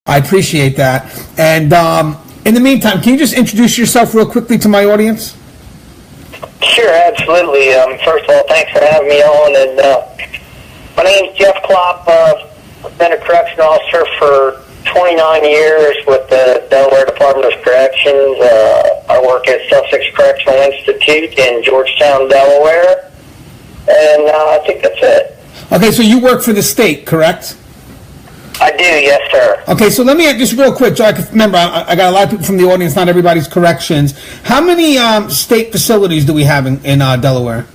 I appreciate that. And in the meantime, can you just introduce yourself real quickly to my audience? Sure, absolutely. First of all, thanks for having me on. And my name's Geoff Klopp. I've been a correctional officer for 29 years with the Delaware Department of Corrections. I work at Sussex Correctional Institute in Georgetown, Delaware. And I think that's it. Okay, so you work for the state, correct? I do, yes, sir. Okay, so let me just real quick, so I can remember, I got a lot of people from the audience, not everybody's corrections. How many state facilities do we have in Delaware?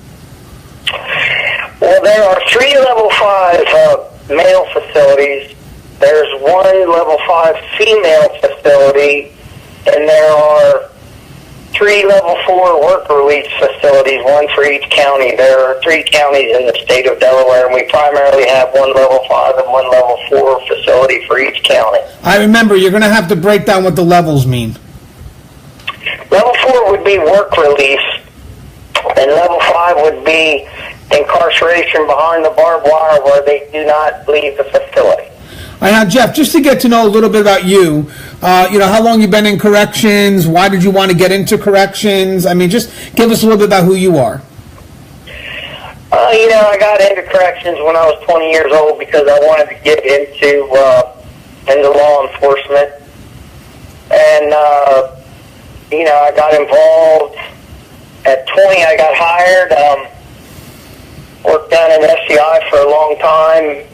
Well, there are 3 level 5 male facilities. There's 1 level 5 female facility, and there are 3 level 4 work release facilities, 1 for each county. There are 3 counties in the state of Delaware, and we primarily have 1 level 5 and 1 level 4 facility for each county. I remember, you're going to have to break down what the levels mean. Level 4 would be work release, and level 5 would be incarceration behind the barbed wire where they do not leave the facility. Now, Geoff, just to get to know a little bit about you, how long you've been in corrections, why did you want to get into corrections? I mean, just give us a little bit about who you are. I got into corrections when I was 20 years old because I wanted to get into law enforcement. And, I got involved. At 20, I got hired, worked down in SCI for a long time,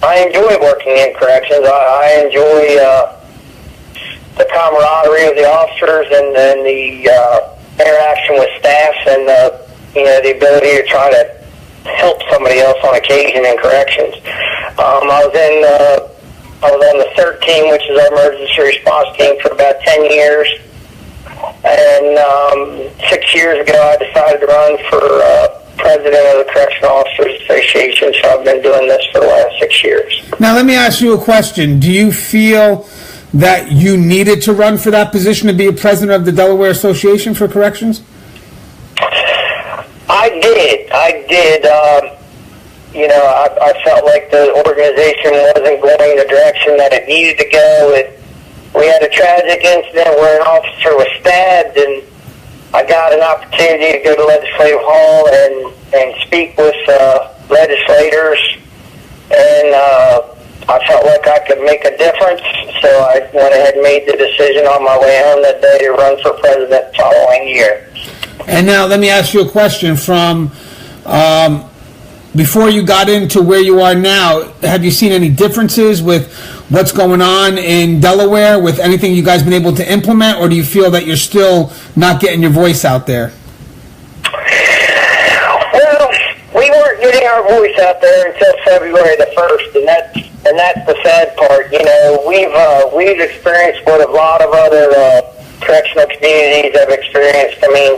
I enjoy working in corrections. I enjoy the camaraderie of the officers and the interaction with staff and the ability to try to help somebody else on occasion in corrections. I was on the CERT team, which is our emergency response team, for about 10 years. And 6 years ago, I decided to run for president of the Correctional Officers Association, so I've been doing this for the last 6 years. Now, let me ask you a question. Do you feel that you needed to run for that position to be a president of the Delaware Association for Corrections? I did. I felt like the organization wasn't going the direction that it needed to go. We had a tragic incident where an officer was stabbed, and I got an opportunity to go to Legislative Hall and speak with legislators, and I felt like I could make a difference, so I went ahead and made the decision on my way home that day to run for president the following year. And now let me ask you a question. From before you got into where you are now, have you seen any differences with what's going on in Delaware, with anything you guys been able to implement, or do you feel that you're still not getting your voice out there? Well, we weren't getting our voice out there until February the 1st, and that's the sad part. We've experienced what a lot of other correctional communities have experienced. I mean,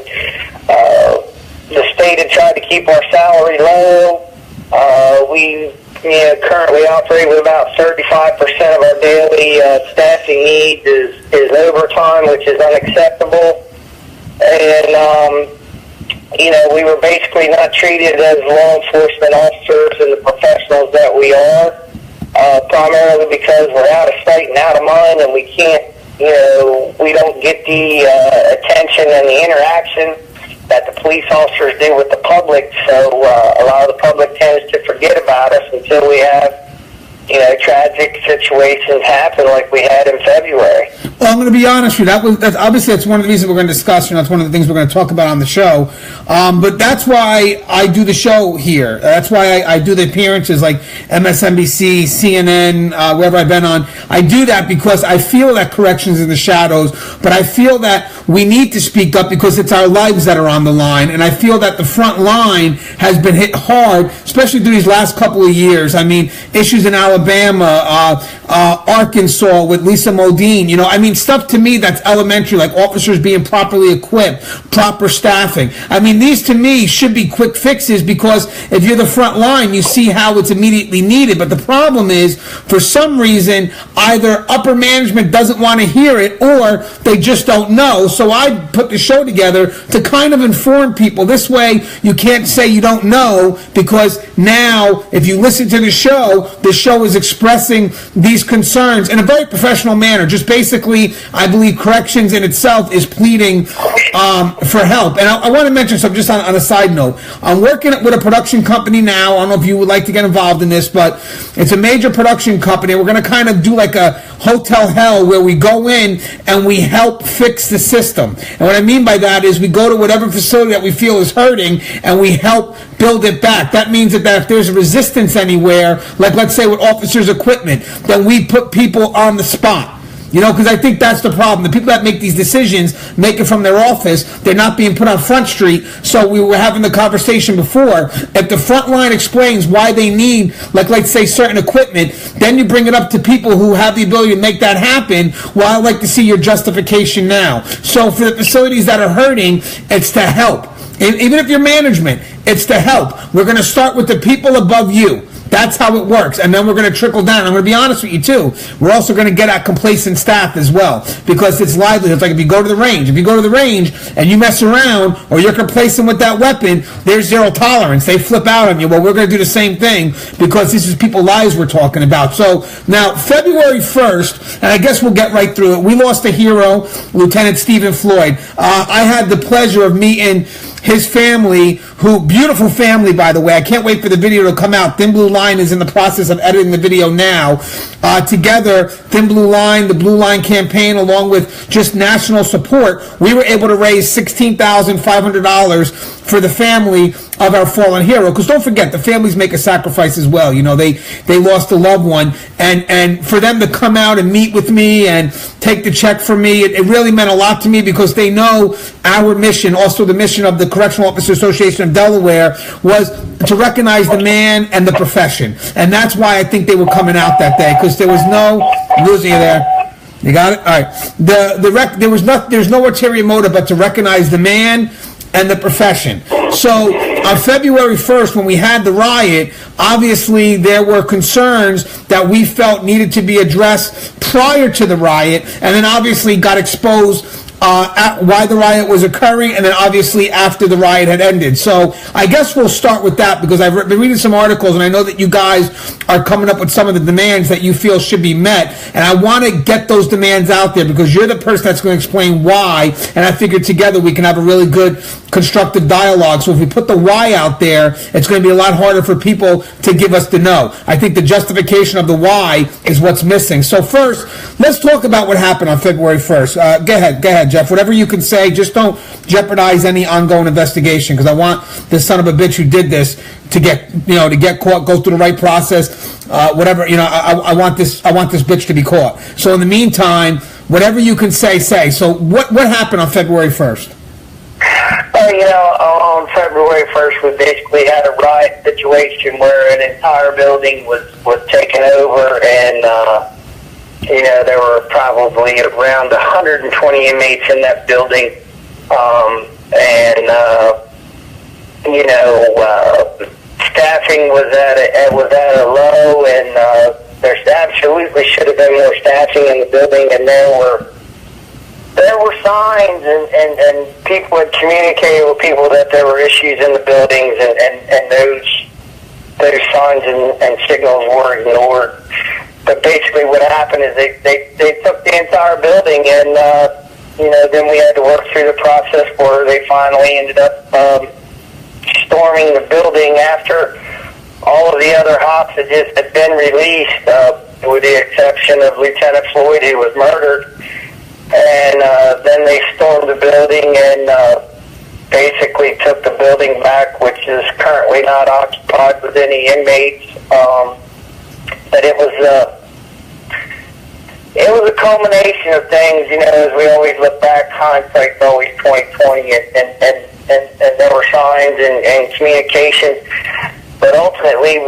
the state had tried to keep our salary low. We currently operate with about 35% of our daily staffing needs is overtime, which is unacceptable. And, we were basically not treated as law enforcement officers and the professionals that we are, primarily because we're out of sight and out of mind, and we can't, we don't get the attention and the interaction that the police officers do with the public, so a lot of the public tends to forget about us until we have, tragic situations happen like we had in February. Well, I'm going to be honest with you. That's one of the reasons we're going to discuss. That's one of the things we're going to talk about on the show. But that's why I do the show here. That's why I do the appearances like MSNBC, CNN, wherever I've been on. I do that because I feel that corrections in the shadows, but I feel that we need to speak up because it's our lives that are on the line. And I feel that the front line has been hit hard, especially through these last couple of years. I mean, issues in Alabama, Arkansas with Lisa Modine, stuff to me that's elementary, like officers being properly equipped, proper staffing. I mean, these to me should be quick fixes because if you're the front line, you see how it's immediately needed. But the problem is, for some reason, either upper management doesn't want to hear it or they just don't know. So so I put the show together to kind of inform people. This way, you can't say you don't know, because now, if you listen to the show is expressing these concerns in a very professional manner. Just basically, I believe corrections in itself is pleading for help. And I want to mention something just on a side note. I'm working with a production company now. I don't know if you would like to get involved in this, but it's a major production company. We're going to kind of do like a hotel hell where we go in and we help fix the system. And what I mean by that is we go to whatever facility that we feel is hurting and we help build it back. That means that if there's a resistance anywhere, like let's say with officers' equipment, then we put people on the spot. You know, because I think that's the problem. The people that make these decisions make it from their office. They're not being put on Front Street. So we were having the conversation before. If the front line explains why they need, like let's say, certain equipment, then you bring it up to people who have the ability to make that happen. Well, I'd like to see your justification now. So for the facilities that are hurting, it's to help. Even if you're management, it's to help. We're going to start with the people above you. That's how it works. And then we're going to trickle down. I'm going to be honest with you, too. We're also going to get at complacent staff as well, because it's lively. It's like if you go to the range. If you go to the range and you mess around or you're complacent with that weapon, there's zero tolerance. They flip out on you. Well, we're going to do the same thing, because this is people's lives we're talking about. So now, February 1st, and I guess we'll get right through it, we lost a hero, Lieutenant Stephen Floyd. I had the pleasure of meeting his family, beautiful family, by the way. I can't wait for the video to come out. Thin Blue Line is in the process of editing the video now. Together, Thin Blue Line, the Blue Line campaign, along with just national support, we were able to raise $16,500 for the family of our fallen hero. Because don't forget, the families make a sacrifice as well. You know, they lost a loved one, and for them to come out and meet with me and take the check from me, it really meant a lot to me, because they know our mission, also the mission of the Correctional Officers Association of Delaware, was to recognize the man and the profession. And that's why I think they were coming out that day, because there was no losing you there. You got it? All right. There's no ulterior motive but to recognize the man and the profession. So on February 1st, when we had the riot, obviously there were concerns that we felt needed to be addressed prior to the riot, and then obviously got exposed why the riot was occurring, and then obviously after the riot had ended. So I guess we'll start with that, because I've been reading some articles, and I know that you guys are coming up with some of the demands that you feel should be met, and I want to get those demands out there, because you're the person that's going to explain why, and I figured together we can have a really good constructive dialogue. So if we put the why out there, it's going to be a lot harder for people to give us the no. I think the justification of the why is what's missing. So first, let's talk about what happened on February 1st. Go ahead, Geoff. Whatever you can say, just don't jeopardize any ongoing investigation, because I want this son of a bitch who did this to get caught, go through the right process, whatever. I want this bitch to be caught. So in the meantime, whatever you can say. So what happened on February 1st? On February 1st, we basically had a riot situation where an entire building was taken over, and there were probably around 120 inmates in that building, staffing was at a low, and there absolutely should have been more staffing in the building, and there were signs, and people had communicated with people that there were issues in the buildings, and those signs and signals were ignored. But basically what happened is they took the entire building, and then we had to work through the process where they finally ended up storming the building after all of the other hops had been released, with the exception of Lieutenant Floyd, who was murdered. And then they stormed the building and basically took the building back, which is currently not occupied with any inmates. But it was a culmination of things, as we always look back, hindsight's always 20/20, and there were signs and communication. But ultimately,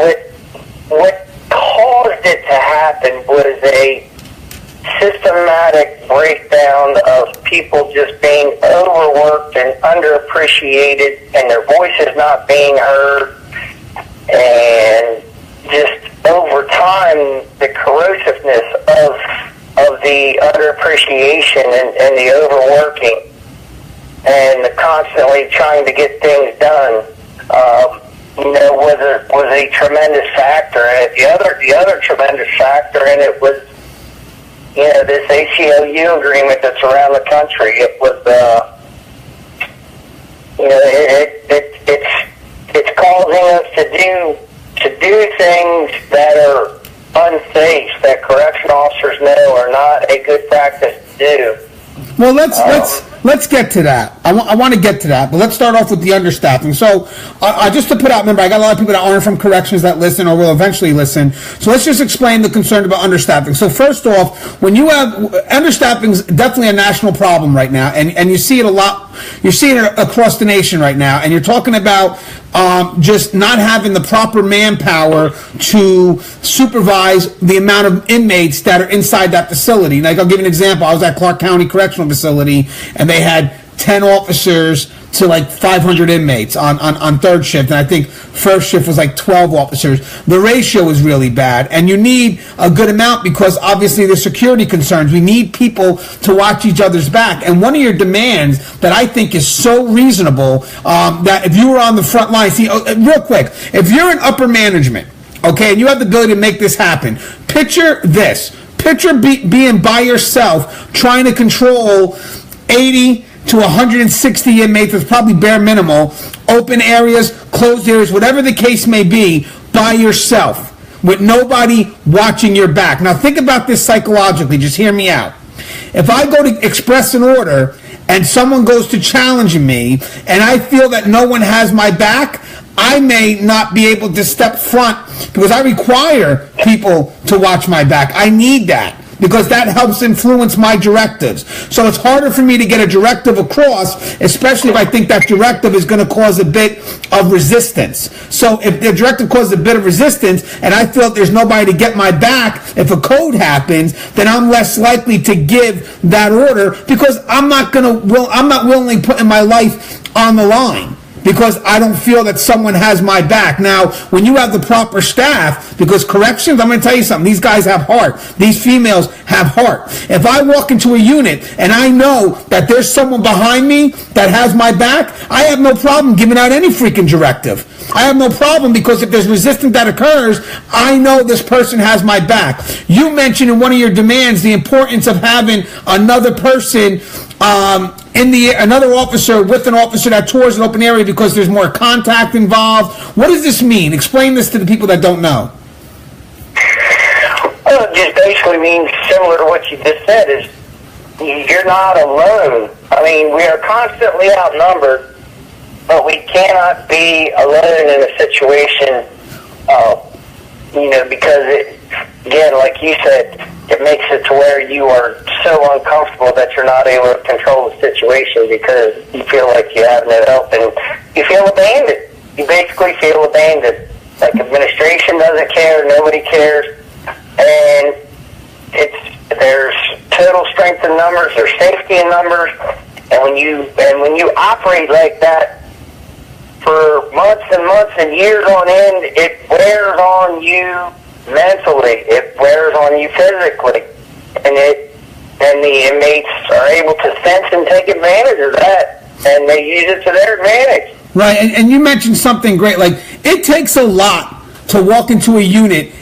what caused it to happen was a systematic breakdown of people just being overworked and underappreciated, and their voices not being heard, and just over time the corrosiveness of the underappreciation and the overworking and constantly trying to get things done, was a tremendous factor. And the other tremendous factor in it was, this ACLU agreement that's around the country. It was, it's causing us to do things that are unsafe, that correctional officers know are not a good practice to do. Well, let's get to that. I want to get to that, but let's start off with the understaffing. So, just to put out, remember, I got a lot of people that aren't from corrections that listen or will eventually listen. So let's just explain the concern about understaffing. So first off, when you have understaffing is definitely a national problem right now, and you see it a lot. You're seeing it across the nation right now, and you're talking about just not having the proper manpower to supervise the amount of inmates that are inside that facility. Like, I'll give you an example. I was at Clark County Correctional Facility, and they had 10 officers to like 500 inmates on third shift, and I think first shift was like 12 officers. The ratio is really bad, and you need a good amount because obviously there's security concerns. We need people to watch each other's back, and one of your demands that I think is so reasonable, that if you were on the front line, see, real quick, if you're in upper management, okay, and you have the ability to make this happen, picture this. Picture being by yourself trying to control 80 to 160 inmates with probably bare minimal, open areas, closed areas, whatever the case may be, by yourself, with nobody watching your back. Now think about this psychologically, just hear me out. If I go to express an order and someone goes to challenge me and I feel that no one has my back, I may not be able to step front because I require people to watch my back. I need that, because that helps influence my directives. So it's harder for me to get a directive across, especially if I think that directive is going to cause a bit of resistance. So if the directive causes a bit of resistance and I feel that there's nobody to get my back, if a code happens, then I'm less likely to give that order because I'm not willingly putting my life on the line, because I don't feel that someone has my back. Now, when you have the proper staff, because corrections, I'm going to tell you something, these guys have heart. These females have heart. If I walk into a unit and I know that there's someone behind me that has my back, I have no problem giving out any freaking directive. I have no problem, because if there's resistance that occurs, I know this person has my back. You mentioned in one of your demands the importance of having another person another officer with an officer that tours an open area because there's more contact involved. What does this mean? Explain this to the people that don't know. Well, it just basically means similar to what you just said, is you're not alone. I mean, we are constantly outnumbered, but we cannot be alone in a situation, because again, like you said, it makes it to where you are so uncomfortable that you're not able to control the situation because you feel like you have no help and you feel abandoned. You basically feel abandoned. Like, administration doesn't care, nobody cares, and there's total strength in numbers, there's safety in numbers, and when you operate like that for months and months and years on end, it wears on you mentally, it wears on you physically, and the inmates are able to sense and take advantage of that, and they use it to their advantage. Right, and you mentioned something great. Like, it takes a lot to walk into a unit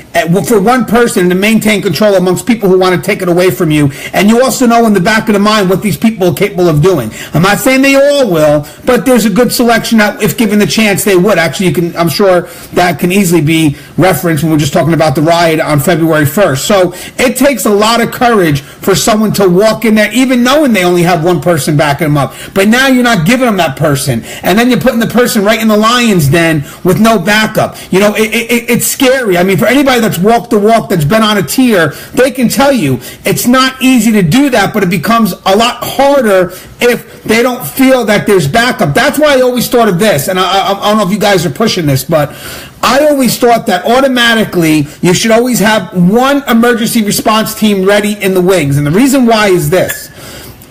for one person to maintain control amongst people who want to take it away from you. And you also know in the back of the mind what these people are capable of doing. I'm not saying they all will, but there's a good selection that, if given the chance, they would. Actually, I'm sure that can easily be referenced when we're just talking about the riot on February 1st. So it takes a lot of courage for someone to walk in there, even knowing they only have one person backing them up. But now you're not giving them that person. And then you're putting the person right in the lion's den with no backup. It's scary. I mean, for anybody that's walked the walk, that's been on a tier, they can tell you it's not easy to do that, but it becomes a lot harder if they don't feel that there's backup. That's why I always thought of this, and I don't know if you guys are pushing this, but I always thought that automatically you should always have one emergency response team ready in the wings. And the reason why is this.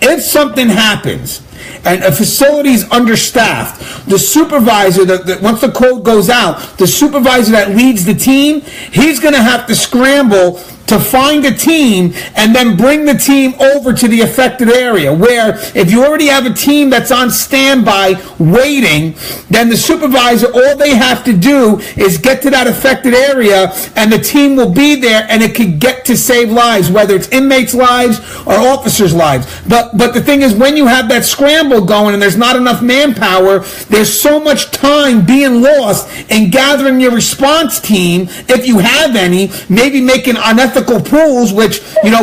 If something happens and a facility is understaffed, the supervisor, once the code goes out, the supervisor that leads the team, he's going to have to scramble to find a team and then bring the team over to the affected area, where if you already have a team that's on standby waiting, then the supervisor, all they have to do is get to that affected area and the team will be there, and it could get to save lives, whether it's inmates' lives or officers' lives. But the thing is, when you have that scramble going and there's not enough manpower, there's so much time being lost in gathering your response team, if you have any, maybe making unethical pulls, which,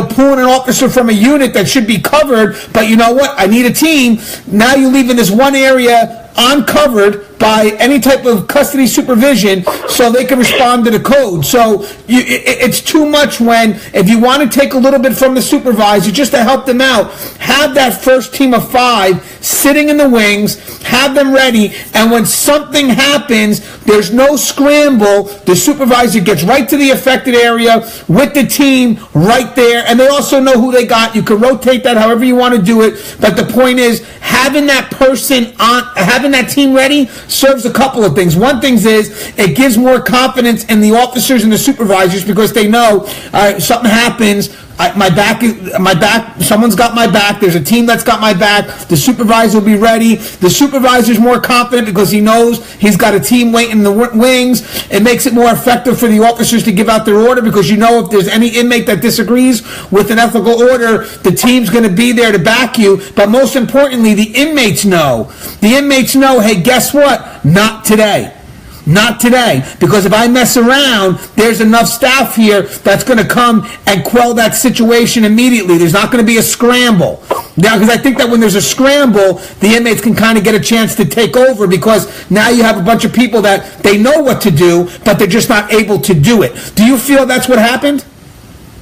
pulling an officer from a unit that should be covered, but you know what, I need a team. Now you leave in this one area uncovered by any type of custody supervision so they can respond to the code. So it's too much if you want to take a little bit from the supervisor just to help them out, have that first team of 5 sitting in the wings, have them ready, and when something happens, there's no scramble. The supervisor gets right to the affected area with the team right there, and they also know who they got. You can rotate that however you want to do it, but the point is, having that person on, having that team ready serves a couple of things. One thing is it gives more confidence in the officers and the supervisors, because they know something happens, my back, someone's got my back, there's a team that's got my back, the supervisor will be ready. The supervisor's more confident because he knows he's got a team waiting in the wings. It makes it more effective for the officers to give out their order, because if there's any inmate that disagrees with an ethical order, the team's going to be there to back you. But most importantly, the inmates know. The inmates know, hey, guess what? Not today. Not today, because if I mess around, there's enough staff here that's going to come and quell that situation immediately. There's not going to be a scramble. Now, because I think that when there's a scramble, the inmates can kind of get a chance to take over, because now you have a bunch of people that they know what to do, but they're just not able to do it. Do you feel that's what happened?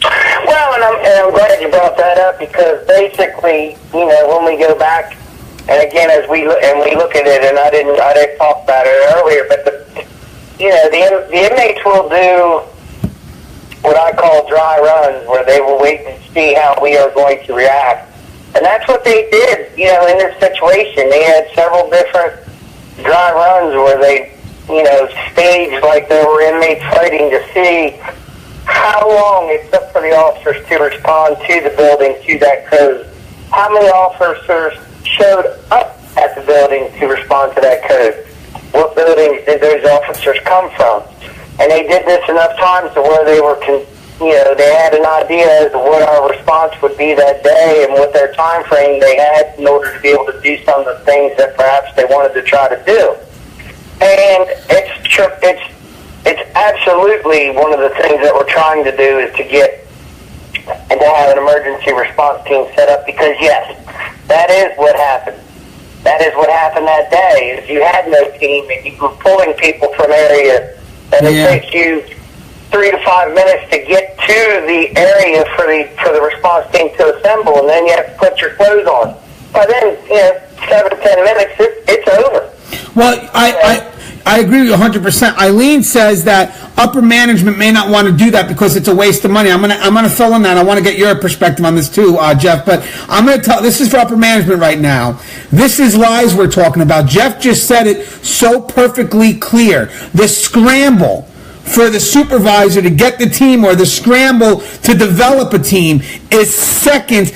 Well, and I'm glad you brought that up, because basically, when we go back, and again, as we look at it, and I didn't talk about it earlier, but the inmates will do what I call dry runs, where they will wait and see how we are going to react, and that's what they did. In this situation, they had several different dry runs where they, staged like there were inmates fighting to see how long it took for the officers to respond to the building, to that code. How many officers showed up at the building to respond to that code? What buildings did those officers come from? And they did this enough times to where they were, they had an idea as to what our response would be that day and what their time frame they had in order to be able to do some of the things that perhaps they wanted to try to do. And it's absolutely one of the things that we're trying to do, is to get and to have an emergency response team set up, because yes, that is what happened. That is what happened that day, is you had no team and you were pulling people from areas, and it takes you 3 to 5 minutes to get to the area for the response team to assemble, and then you have to put your clothes on. By then, 7 to 10 minutes, it's over. Well, I agree with you 100%. Eileen says that upper management may not want to do that because it's a waste of money. I'm gonna fill in that. I want to get your perspective on this too, Geoff. But I'm gonna tell. This is for upper management right now. This is lies we're talking about. Geoff just said it so perfectly clear. The scramble for the supervisor to get the team, or the scramble to develop a team, is seconds.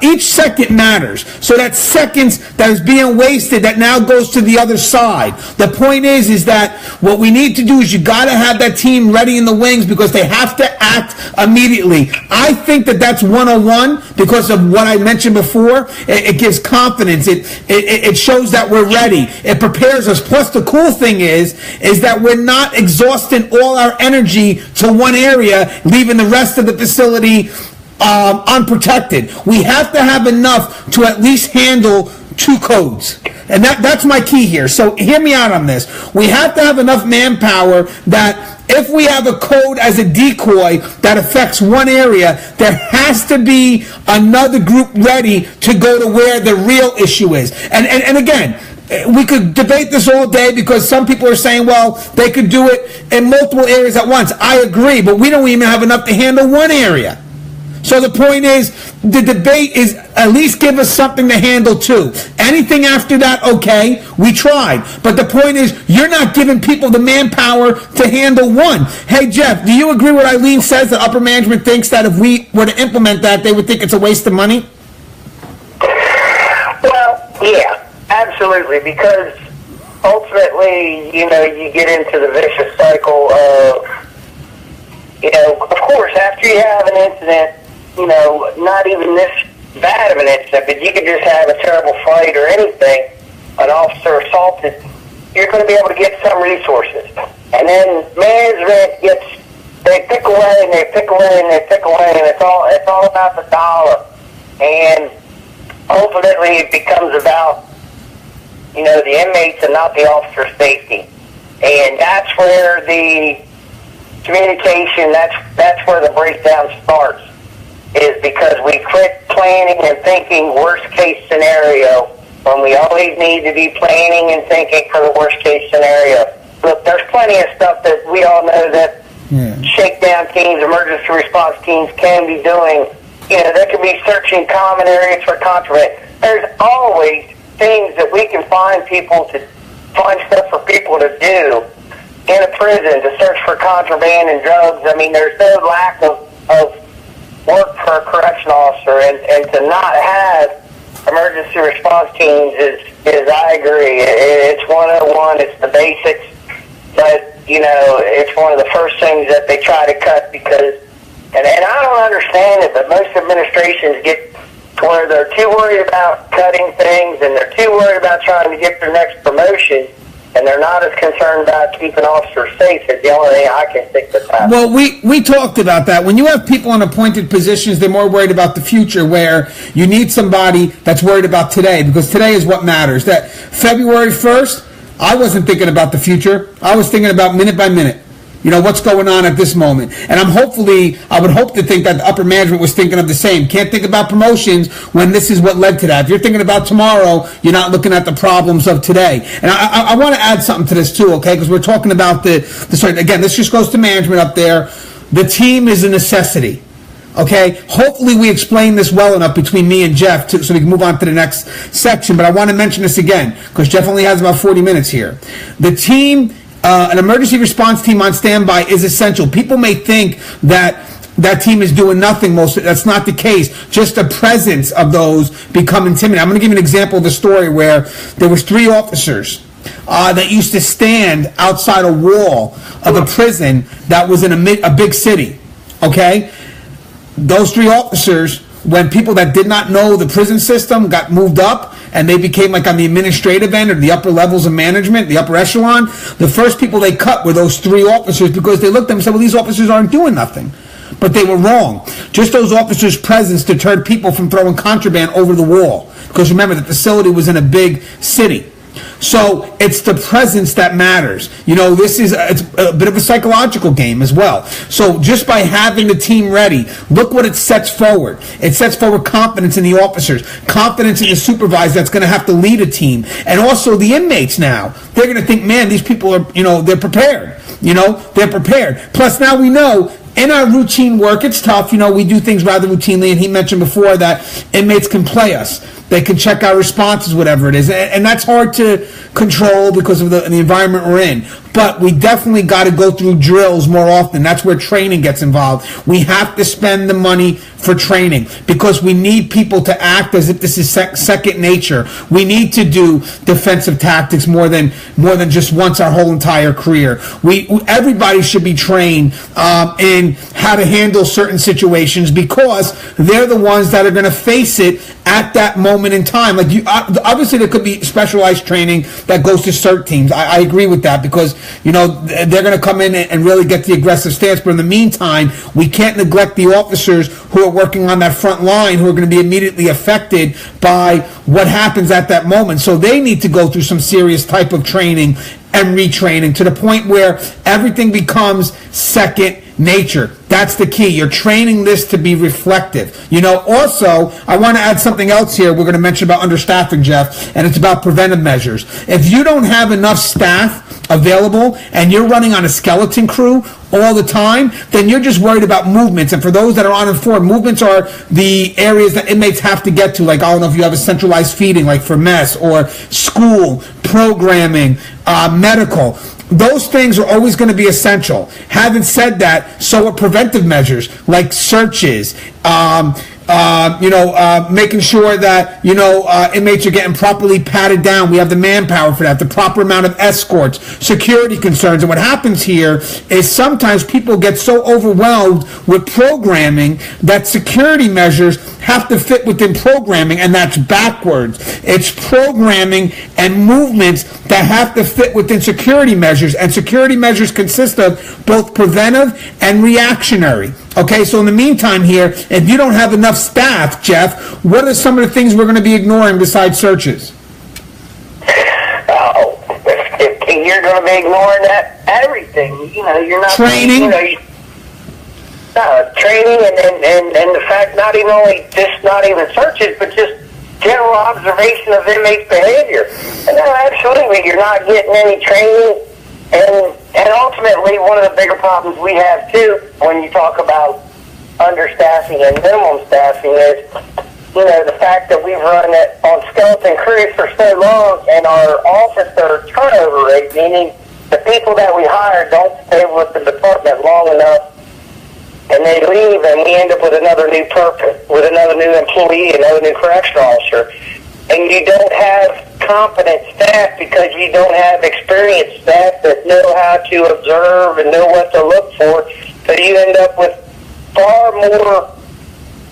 Each second matters. So that seconds that is being wasted, that now goes to the other side. The point is that what we need to do is you got to have that team ready in the wings, because they have to act immediately. I think that that's 101 because of what I mentioned before. It gives confidence. It shows that we're ready. It prepares us. Plus, the cool thing is that we're not exhausting all our energy to one area, leaving the rest of the facility unprotected. We have to have enough to at least handle 2 codes. And that's my key here. So hear me out on this. We have to have enough manpower that if we have a code as a decoy that affects one area, there has to be another group ready to go to where the real issue is. And again, we could debate this all day, because some people are saying, well, they could do it in multiple areas at once. I agree, but we don't even have enough to handle one area. So the point is, the debate is at least give us something to handle too. Anything after that, okay, we tried. But the point is, you're not giving people the manpower to handle one. Hey, Geoff, do you agree with Eileen says that upper management thinks that if we were to implement that, they would think it's a waste of money? Well, yeah, absolutely, because ultimately, you get into the vicious cycle of, of course, after you have an incident, not even this bad of an incident, but you could just have a terrible fight or anything, an officer assaulted, you're going to be able to get some resources. And then management they pick away and they pick away and they pick away, and it's all about the dollar. And ultimately it becomes about, the inmates and not the officer's safety. And that's where the communication, that's where the breakdown starts, is because we quit planning and thinking worst case scenario when we always need to be planning and thinking for the worst case scenario. Look, there's plenty of stuff that we all know that shakedown teams, emergency response teams can be doing. They could be searching common areas for contraband. There's always things that we can find stuff for people to do in a prison to search for contraband and drugs. I mean, there's no lack of work for a correctional officer, and to not have emergency response teams is I agree. It's 101. It's the basics, but it's one of the first things that they try to cut because, and I don't understand it, but most administrations get to where they're too worried about cutting things and they're too worried about trying to get their next promotion, and they're not as concerned about keeping officers safe. Is the only thing I can think that's happening. Well, we talked about that. When you have people in appointed positions, they're more worried about the future, where you need somebody that's worried about today, because today is what matters. That February 1st, I wasn't thinking about the future. I was thinking about minute by minute. What's going on at this moment. And I would hope to think that the upper management was thinking of the same. Can't think about promotions when this is what led to that. If you're thinking about tomorrow, you're not looking at the problems of today. And I want to add something to this too, okay? Because we're talking about again, this just goes to management up there. The team is a necessity. Okay, hopefully we explain this well enough between me and Geoff so we can move on to the next section. But I want to mention this again because Geoff only has about 40 minutes here. The team, an emergency response team on standby is essential. People may think that team is doing nothing that's not the case. Just the presence of those become intimidating. I'm going to give you an example of a story where there was 3 officers that used to stand outside a wall of a prison that was in a big city. Okay? Those 3 officers, when people that did not know the prison system got moved up and they became like on the administrative end or the upper levels of management, the upper echelon, the first people they cut were those 3 officers because they looked at them and said, well, these officers aren't doing nothing. But they were wrong. Just those officers' presence deterred people from throwing contraband over the wall. Because remember, the facility was in a big city. So it's the presence that matters. It's a bit of a psychological game as well. So just by having the team ready, look what it sets forward. It sets forward confidence in the officers, confidence in the supervisor that's going to have to lead a team, and also the inmates now. They're going to think, man, these people are, they're prepared. They're prepared. Plus now we know in our routine work, it's tough. We do things rather routinely, and he mentioned before that inmates can play us. They can check our responses, whatever it is. And that's hard to control because of the environment we're in. But we definitely got to go through drills more often. That's where training gets involved. We have to spend the money for training because we need people to act as if this is second nature. We need to do defensive tactics more than just once our whole entire career. Everybody should be trained in how to handle certain situations because they're the ones that are going to face it at that moment in time. Like obviously there could be specialized training that goes to CERT teams. I agree with that because they're going to come in and really get the aggressive stance. But in the meantime, we can't neglect the officers who are working on that front line who are going to be immediately affected by what happens at that moment. So they need to go through some serious type of training and retraining to the point where everything becomes second nature. That's the key. You're training this to be reflective. Also, I want to add something else here we're going to mention about understaffing, Geoff, and it's about preventive measures. If you don't have enough staff available and you're running on a skeleton crew all the time, then you're just worried about movements. And for those that are uninformed, movements are the areas that inmates have to get to. Like, I don't know if you have a centralized feeding, like for mess, or school, programming, medical. Those things are always going to be essential. Having said that, so are preventive measures like searches, making sure that, inmates are getting properly patted down. We have the manpower for that, the proper amount of escorts, security concerns. And what happens here is sometimes people get so overwhelmed with programming that security measures have to fit within programming, and that's backwards. It's programming and movements that have to fit within security measures, and security measures consist of both preventive and reactionary. Okay, so in the meantime here, if you don't have enough staff, Geoff, what are some of the things we're going to be ignoring besides searches? If you're going to be ignoring everything, you're not training. Training and the fact not even searches, but just general observation of inmates' behavior. And absolutely, you're not getting any training. And ultimately, one of the bigger problems we have, too, when you talk about understaffing and minimum staffing is, the fact that we've run it on skeleton crews for so long, and our officer turnover rate, meaning the people that we hire don't stay with the department long enough, and they leave, and we end up with another new employee, another new correctional officer. And you don't have competent staff because you don't have experienced staff that know how to observe and know what to look for. So you end up with far more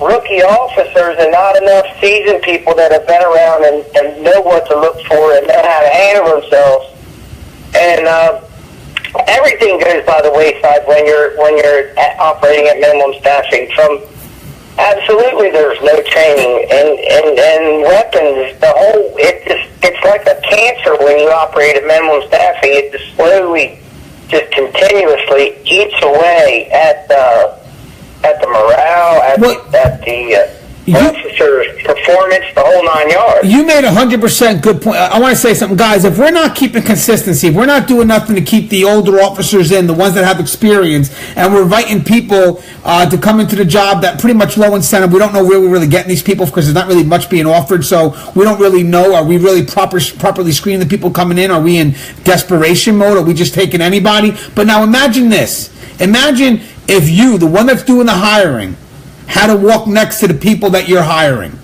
rookie officers and not enough seasoned people that have been around and know what to look for and know how to handle themselves. And everything goes by the wayside when you're operating at minimum staffing. Absolutely, there's no training and weapons. It's like a cancer when you operate at minimum staffing. It just slowly, just continuously eats away at the morale, at the officer's performance, the whole 9 yards. You made 100% good point. I want to say something, guys. If we're not keeping consistency, if we're not doing nothing to keep the older officers in, the ones that have experience, and we're inviting people to come into the job that pretty much low incentive, we don't know where we're really getting these people because there's not really much being offered, so we don't really know. Are we really properly screening the people coming in? Are we in desperation mode? Are we just taking anybody? But now imagine this. Imagine if you, the one that's doing the hiring, had to walk next to the people that you're hiring.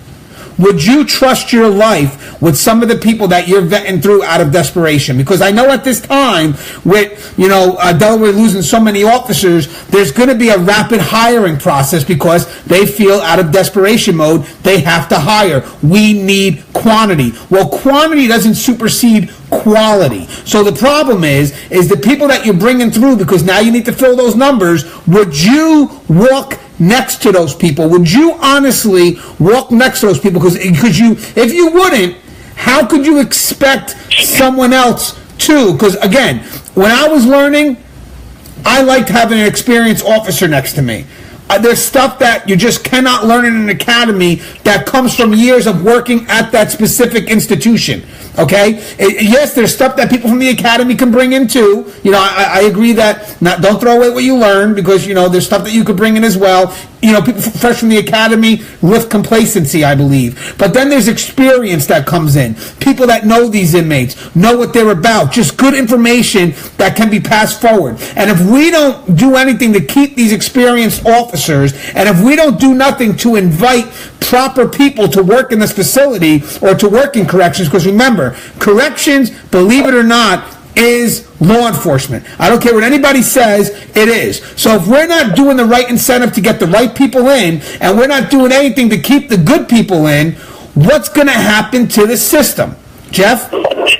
Would you trust your life with some of the people that you're vetting through out of desperation? Because I know at this time, with Delaware losing so many officers, there's going to be a rapid hiring process because they feel out of desperation mode they have to hire. We need quantity. Well, quantity doesn't supersede quality. So the problem is the people that you're bringing through, because now you need to fill those numbers. Would you walk next to those people? Would you honestly walk next to those people? Because if you wouldn't, how could you expect someone else to? Because again, when I was learning, I liked having an experienced officer next to me. There's stuff that you just cannot learn in an academy that comes from years of working at that specific institution. Okay? Yes, there's stuff that people from the academy can bring in too. I agree that don't throw away what you learn, because there's stuff that you could bring in as well. People fresh from the academy lift complacency, I believe. But then there's experience that comes in. People that know these inmates, know what they're about. Just good information that can be passed forward. And if we don't do anything to keep these experienced officers, and if we don't do nothing to invite proper people to work in this facility or to work in corrections, because remember, corrections, believe it or not, is law enforcement. I don't care what anybody says, it is. So if we're not doing the right incentive to get the right people in, and we're not doing anything to keep the good people in, what's going to happen to the system? Geoff? The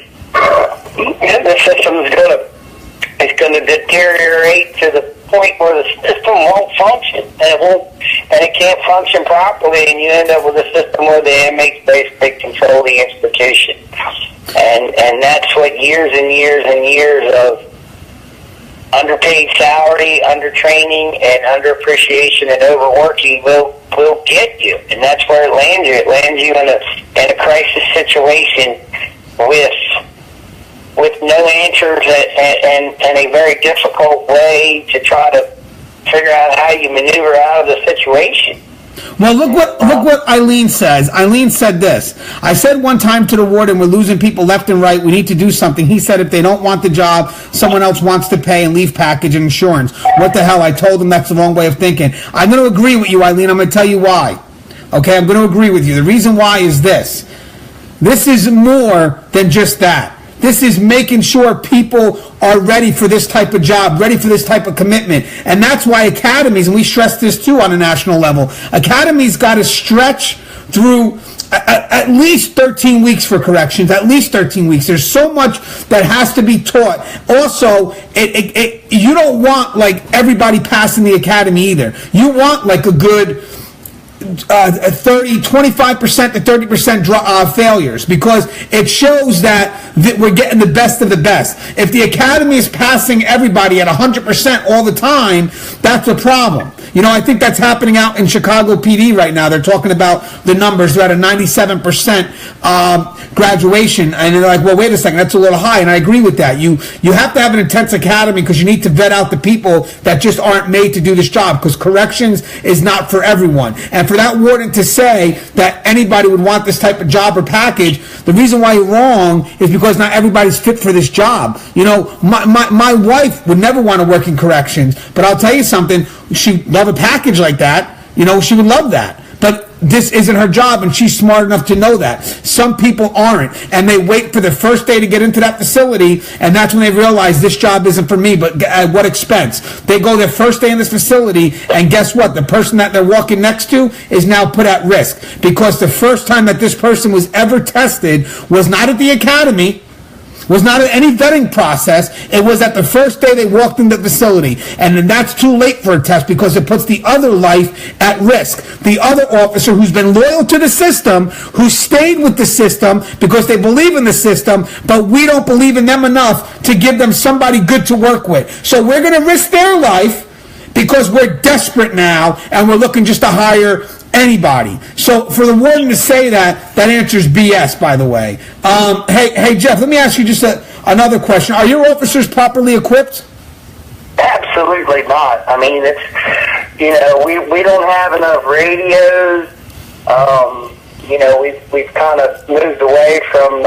system is going to deteriorate to the point where the system won't function, and it can't function properly, and you end up with a system where the inmates basically control the institution. And that's what years and years and years underpaid salary, undertraining, and underappreciation and overworking will get you, and that's where it lands you. It lands you in a crisis situation with no answers and a very difficult way to try to figure out how you maneuver out of the situation. Well, look what Eileen says. Eileen said this. I said one time to the warden, we're losing people left and right. We need to do something. He said if they don't want the job, someone else wants to pay and leave package and insurance. What the hell? I told him that's the wrong way of thinking. I'm going to agree with you, Eileen. I'm going to tell you why. Okay, I'm going to agree with you. The reason why is this. This is more than just that. This is making sure people are ready for this type of job, ready for this type of commitment. And that's why academies, and we stress this too on a national level, academies got to stretch through at least 13 weeks for corrections, at least 13 weeks. There's so much that has to be taught. Also, you don't want like everybody passing the academy either. You want like a good 25% to 30% failures, because it shows that we're getting the best of the best. If the academy is passing everybody at 100% all the time, that's a problem. You know, I think that's happening out in Chicago PD right now. They're talking about the numbers. They're at a 97% graduation, and they're like, well, wait a second, that's a little high, and I agree with that. You have to have an intense academy because you need to vet out the people that just aren't made to do this job, because corrections is not for everyone. And for that warden to say that anybody would want this type of job or package, the reason why you're wrong is because not everybody's fit for this job. You know, my wife would never want to work in corrections, but I'll tell you something, she'd love a package like that. You know, she would love that. But this isn't her job, and she's smart enough to know that. Some people aren't, and they wait for the first day to get into that facility, and that's when they realize this job isn't for me, but at what expense? They go their first day in this facility, and guess what? The person that they're walking next to is now put at risk, because the first time that this person was ever tested was not at the academy, was not at any vetting process. It was at the first day they walked into the facility. And then that's too late for a test, because it puts the other life at risk. The other officer who's been loyal to the system, who stayed with the system because they believe in the system, but we don't believe in them enough to give them somebody good to work with. So we're going to risk their life because we're desperate now, and we're looking just to hire anybody. So for the warden to say that answer's BS, by the way. Hey, Geoff, let me ask you just another question. Are your officers properly equipped? Absolutely not. I mean, it's, you know, we don't have enough radios. You know, we've kind of moved away from,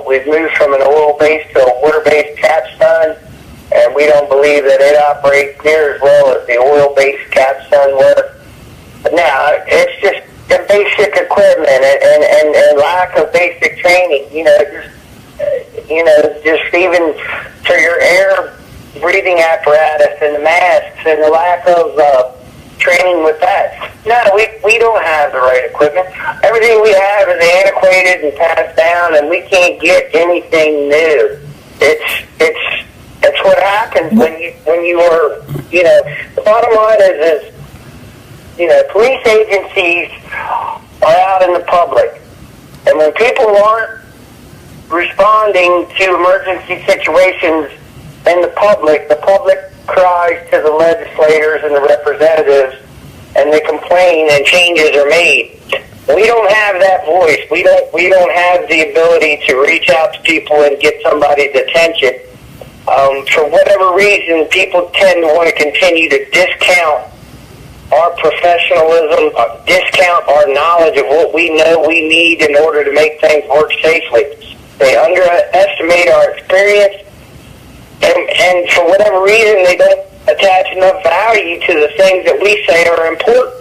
we've moved from an oil-based to a water-based capstun, and we don't believe that it operates near as well as the oil-based capstun works. Now, it's just the basic equipment and lack of basic training. Just even for your air breathing apparatus and the masks and the lack of training with that. No, we don't have the right equipment. Everything we have is antiquated and passed down, and we can't get anything new. It's what happens when you are, you know, the bottom line is you know, police agencies are out in the public, and when people aren't responding to emergency situations in the public cries to the legislators and the representatives, and they complain, and changes are made. We don't have that voice. We don't have the ability to reach out to people and get somebody's attention. For whatever reason, people tend to want to continue to discount our professionalism, discount our knowledge of what we know we need in order to make things work safely. They underestimate our experience, and for whatever reason, they don't attach enough value to the things that we say are important.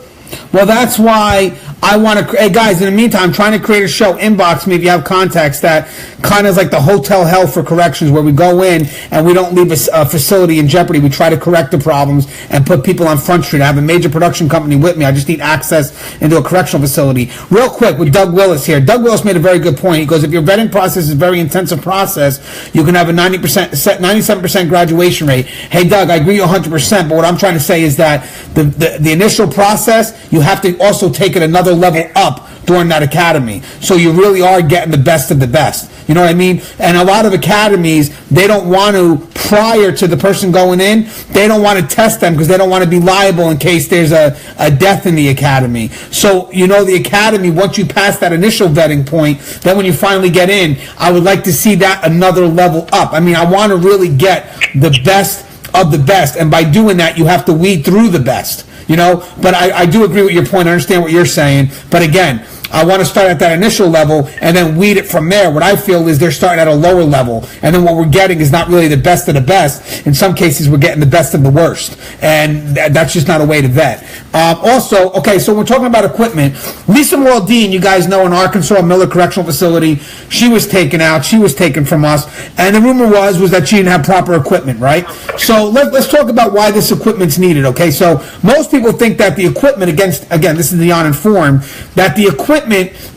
Well, that's why I want to... Hey, guys, in the meantime, I'm trying to create a show. Inbox me if you have contacts that kind of like the hotel hell for corrections, where we go in and we don't leave a facility in jeopardy. We try to correct the problems and put people on Front Street. I have a major production company with me. I just need access into a correctional facility. Real quick, with Doug Willis here. Doug Willis made a very good point. He goes, if your vetting process is a very intensive process, you can have a 97% graduation rate. Hey, Doug, I agree 100%, but what I'm trying to say is that the initial process, you have to also take it another level up during that academy. So you really are getting the best of the best. You know what I mean? And a lot of academies, they don't want to prior to the person going in, they don't want to test them because they don't want to be liable in case there's a death in the academy. So, the academy, once you pass that initial vetting point, then when you finally get in, I would like to see that another level up. I mean, I want to really get the best of the best, and by doing that, you have to weed through the best, But I do agree with your point. I understand what you're saying. But again, I want to start at that initial level and then weed it from there. What I feel is they're starting at a lower level, and then what we're getting is not really the best of the best. In some cases, we're getting the best of the worst, and that's just not a way to vet. Also, okay, so we're talking about equipment. Lisa Waldine, you guys know, in Arkansas, Miller Correctional Facility, she was taken out. She was taken from us, and the rumor was that she didn't have proper equipment, right? So let's talk about why this equipment's needed, okay? So most people think that the equipment, again, this is the uninformed, that the equipment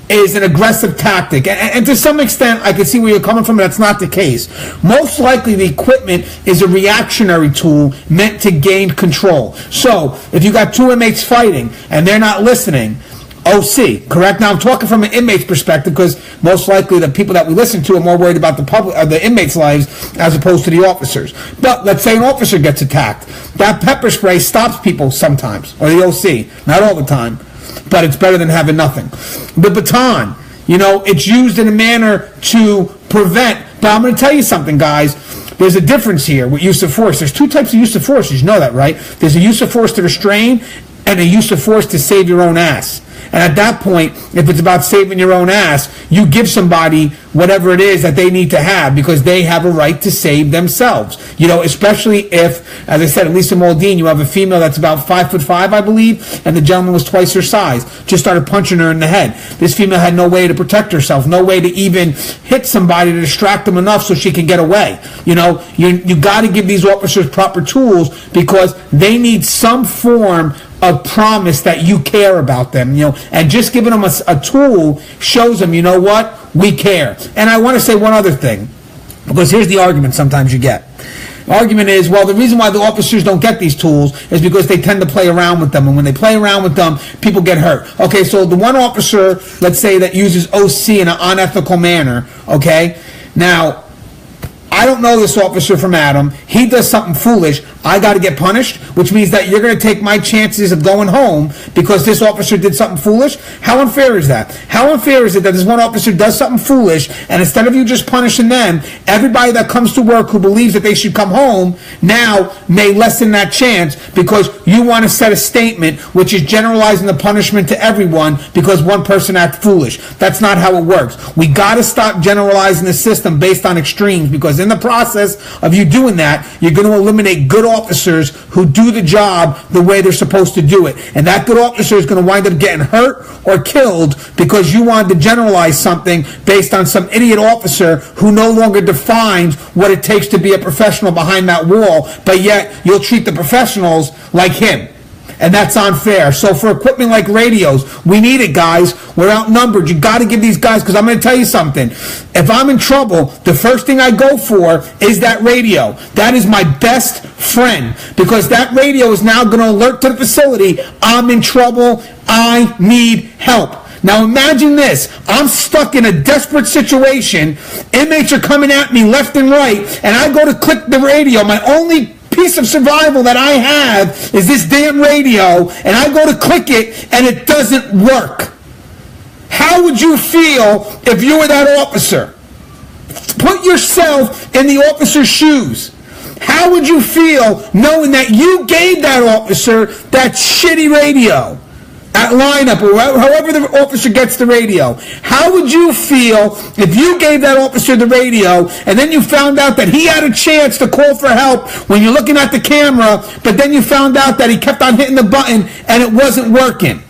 is an aggressive tactic. And to some extent, I can see where you're coming from, but that's not the case. Most likely, the equipment is a reactionary tool meant to gain control. So, if you got two inmates fighting and they're not listening, OC, correct? Now, I'm talking from an inmate's perspective because most likely the people that we listen to are more worried about the inmates' lives as opposed to the officers. But let's say an officer gets attacked. That pepper spray stops people sometimes, or the OC, not all the time. But it's better than having nothing. The baton, it's used in a manner to prevent. But I'm going to tell you something, guys. There's a difference here with use of force. There's two types of use of force. You know that, right? There's a use of force to restrain and a use of force to save your own ass. And at that point, if it's about saving your own ass, you give somebody whatever it is that they need to have because they have a right to save themselves. Especially if, as I said, Lisa Waldine, you have a female that's about 5'5", I believe, and the gentleman was twice her size. Just started punching her in the head. This female had no way to protect herself, no way to even hit somebody to distract them enough so she can get away. You got to give these officers proper tools because they need some form of promise that you care about them, and just giving them a tool shows them, what, we care. And I want to say one other thing, because here's the argument sometimes you get. The argument is, well, the reason why the officers don't get these tools is because they tend to play around with them, and when they play around with them, people get hurt. Okay, so the one officer, let's say, that uses OC in an unethical manner, okay, now, I don't know this officer from Adam. He does something foolish. I got to get punished, which means that you're going to take my chances of going home because this officer did something foolish. How unfair is that? How unfair is it that this one officer does something foolish, and instead of you just punishing them, everybody that comes to work who believes that they should come home now may lessen that chance because you want to set a statement which is generalizing the punishment to everyone because one person acted foolish. That's not how it works. We got to stop generalizing the system based on extremes because in the process of you doing that, you're going to eliminate good officers who do the job the way they're supposed to do it. And that good officer is going to wind up getting hurt or killed because you wanted to generalize something based on some idiot officer who no longer defines what it takes to be a professional behind that wall, but yet you'll treat the professionals like him. And that's unfair. So for equipment like radios, we need it, guys. We're outnumbered. You got to give these guys, because I'm going to tell you something. If I'm in trouble, the first thing I go for is that radio. That is my best friend, because that radio is now going to alert to the facility, I'm in trouble, I need help. Now imagine this, I'm stuck in a desperate situation, inmates are coming at me left and right, and I go to click the radio, my only piece of survival that I have is this damn radio, and I go to click it, and it doesn't work. How would you feel if you were that officer? Put yourself in the officer's shoes. How would you feel knowing that you gave that officer that shitty radio? That lineup, or however the officer gets the radio. How would you feel if you gave that officer the radio and then you found out that he had a chance to call for help when you're looking at the camera, but then you found out that he kept on hitting the button and it wasn't working?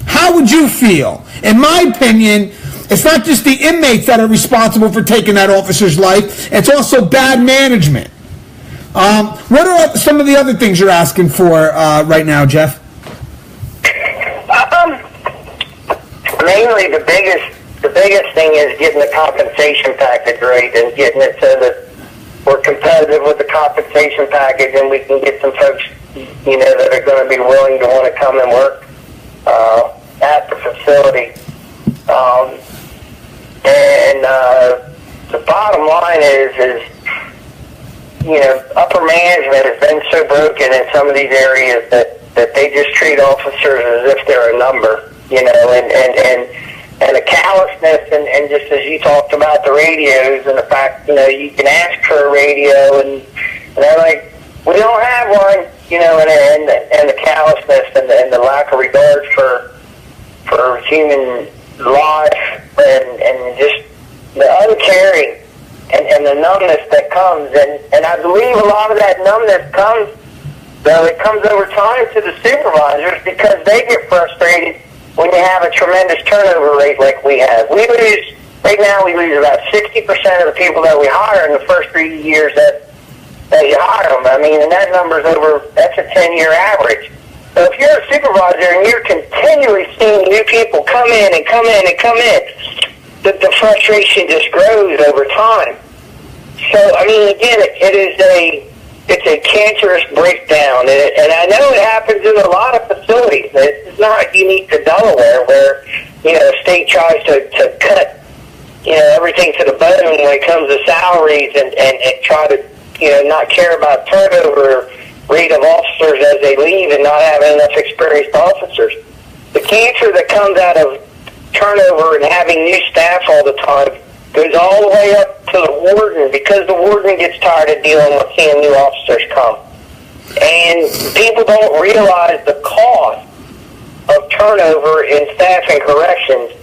How would you feel? In my opinion, it's not just the inmates that are responsible for taking that officer's life, it's also bad management. What are some of the other things you're asking for right now, Geoff? Mainly the biggest thing is getting the compensation package right and getting it so that we're competitive with the compensation package and we can get some folks, that are going to be willing to want to come and work at the facility. And the bottom line is upper management has been so broken in some of these areas that they just treat officers as if they're a number, and the callousness, and just as you talked about the radios and the fact, you can ask for a radio, and they're like, we don't have one, and the callousness and the lack of regard for human life, and just the uncaring and the numbness that comes, and I believe a lot of that numbness comes, though it comes over time to the supervisors, because they get frustrated when you have a tremendous turnover rate like we have. Right now we lose about 60% of the people that we hire in the first 3 years that you hire them. I mean, and that number's that's a 10-year average. So if you're a supervisor and you're continually seeing new people come in and come in and come in, the frustration just grows over time. So, I mean, again, it's a cancerous breakdown, and I know it happens in a lot of facilities. It's not unique to Delaware, where the state tries to cut everything to the bone when it comes to salaries, and try to not care about turnover rate of officers as they leave, and not having enough experienced officers. The cancer that comes out of turnover and having new staff all the time goes all the way up to the warden, because the warden gets tired of dealing with seeing new officers come. And people don't realize the cost of turnover in staff and corrections.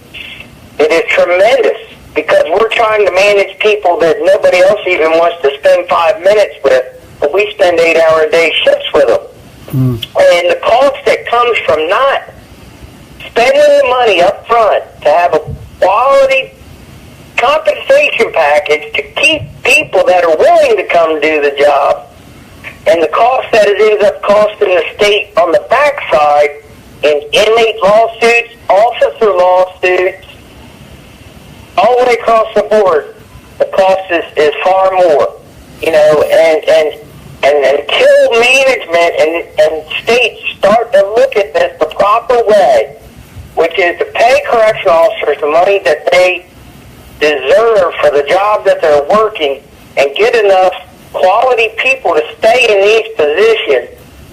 It is tremendous, because we're trying to manage people that nobody else even wants to spend 5 minutes with, but we spend 8-hour-a-day shifts with them. And the cost that comes from not spending the money up front to have a quality compensation package to keep people that are willing to come do the job, and the cost that it ends up costing the state on the backside in inmate lawsuits, officer lawsuits, all the way across the board, the cost is far more, and until management and states start to look at this the proper way, which is to pay correctional officers the money that they deserve for the job that they're working, and get enough quality people to stay in these positions,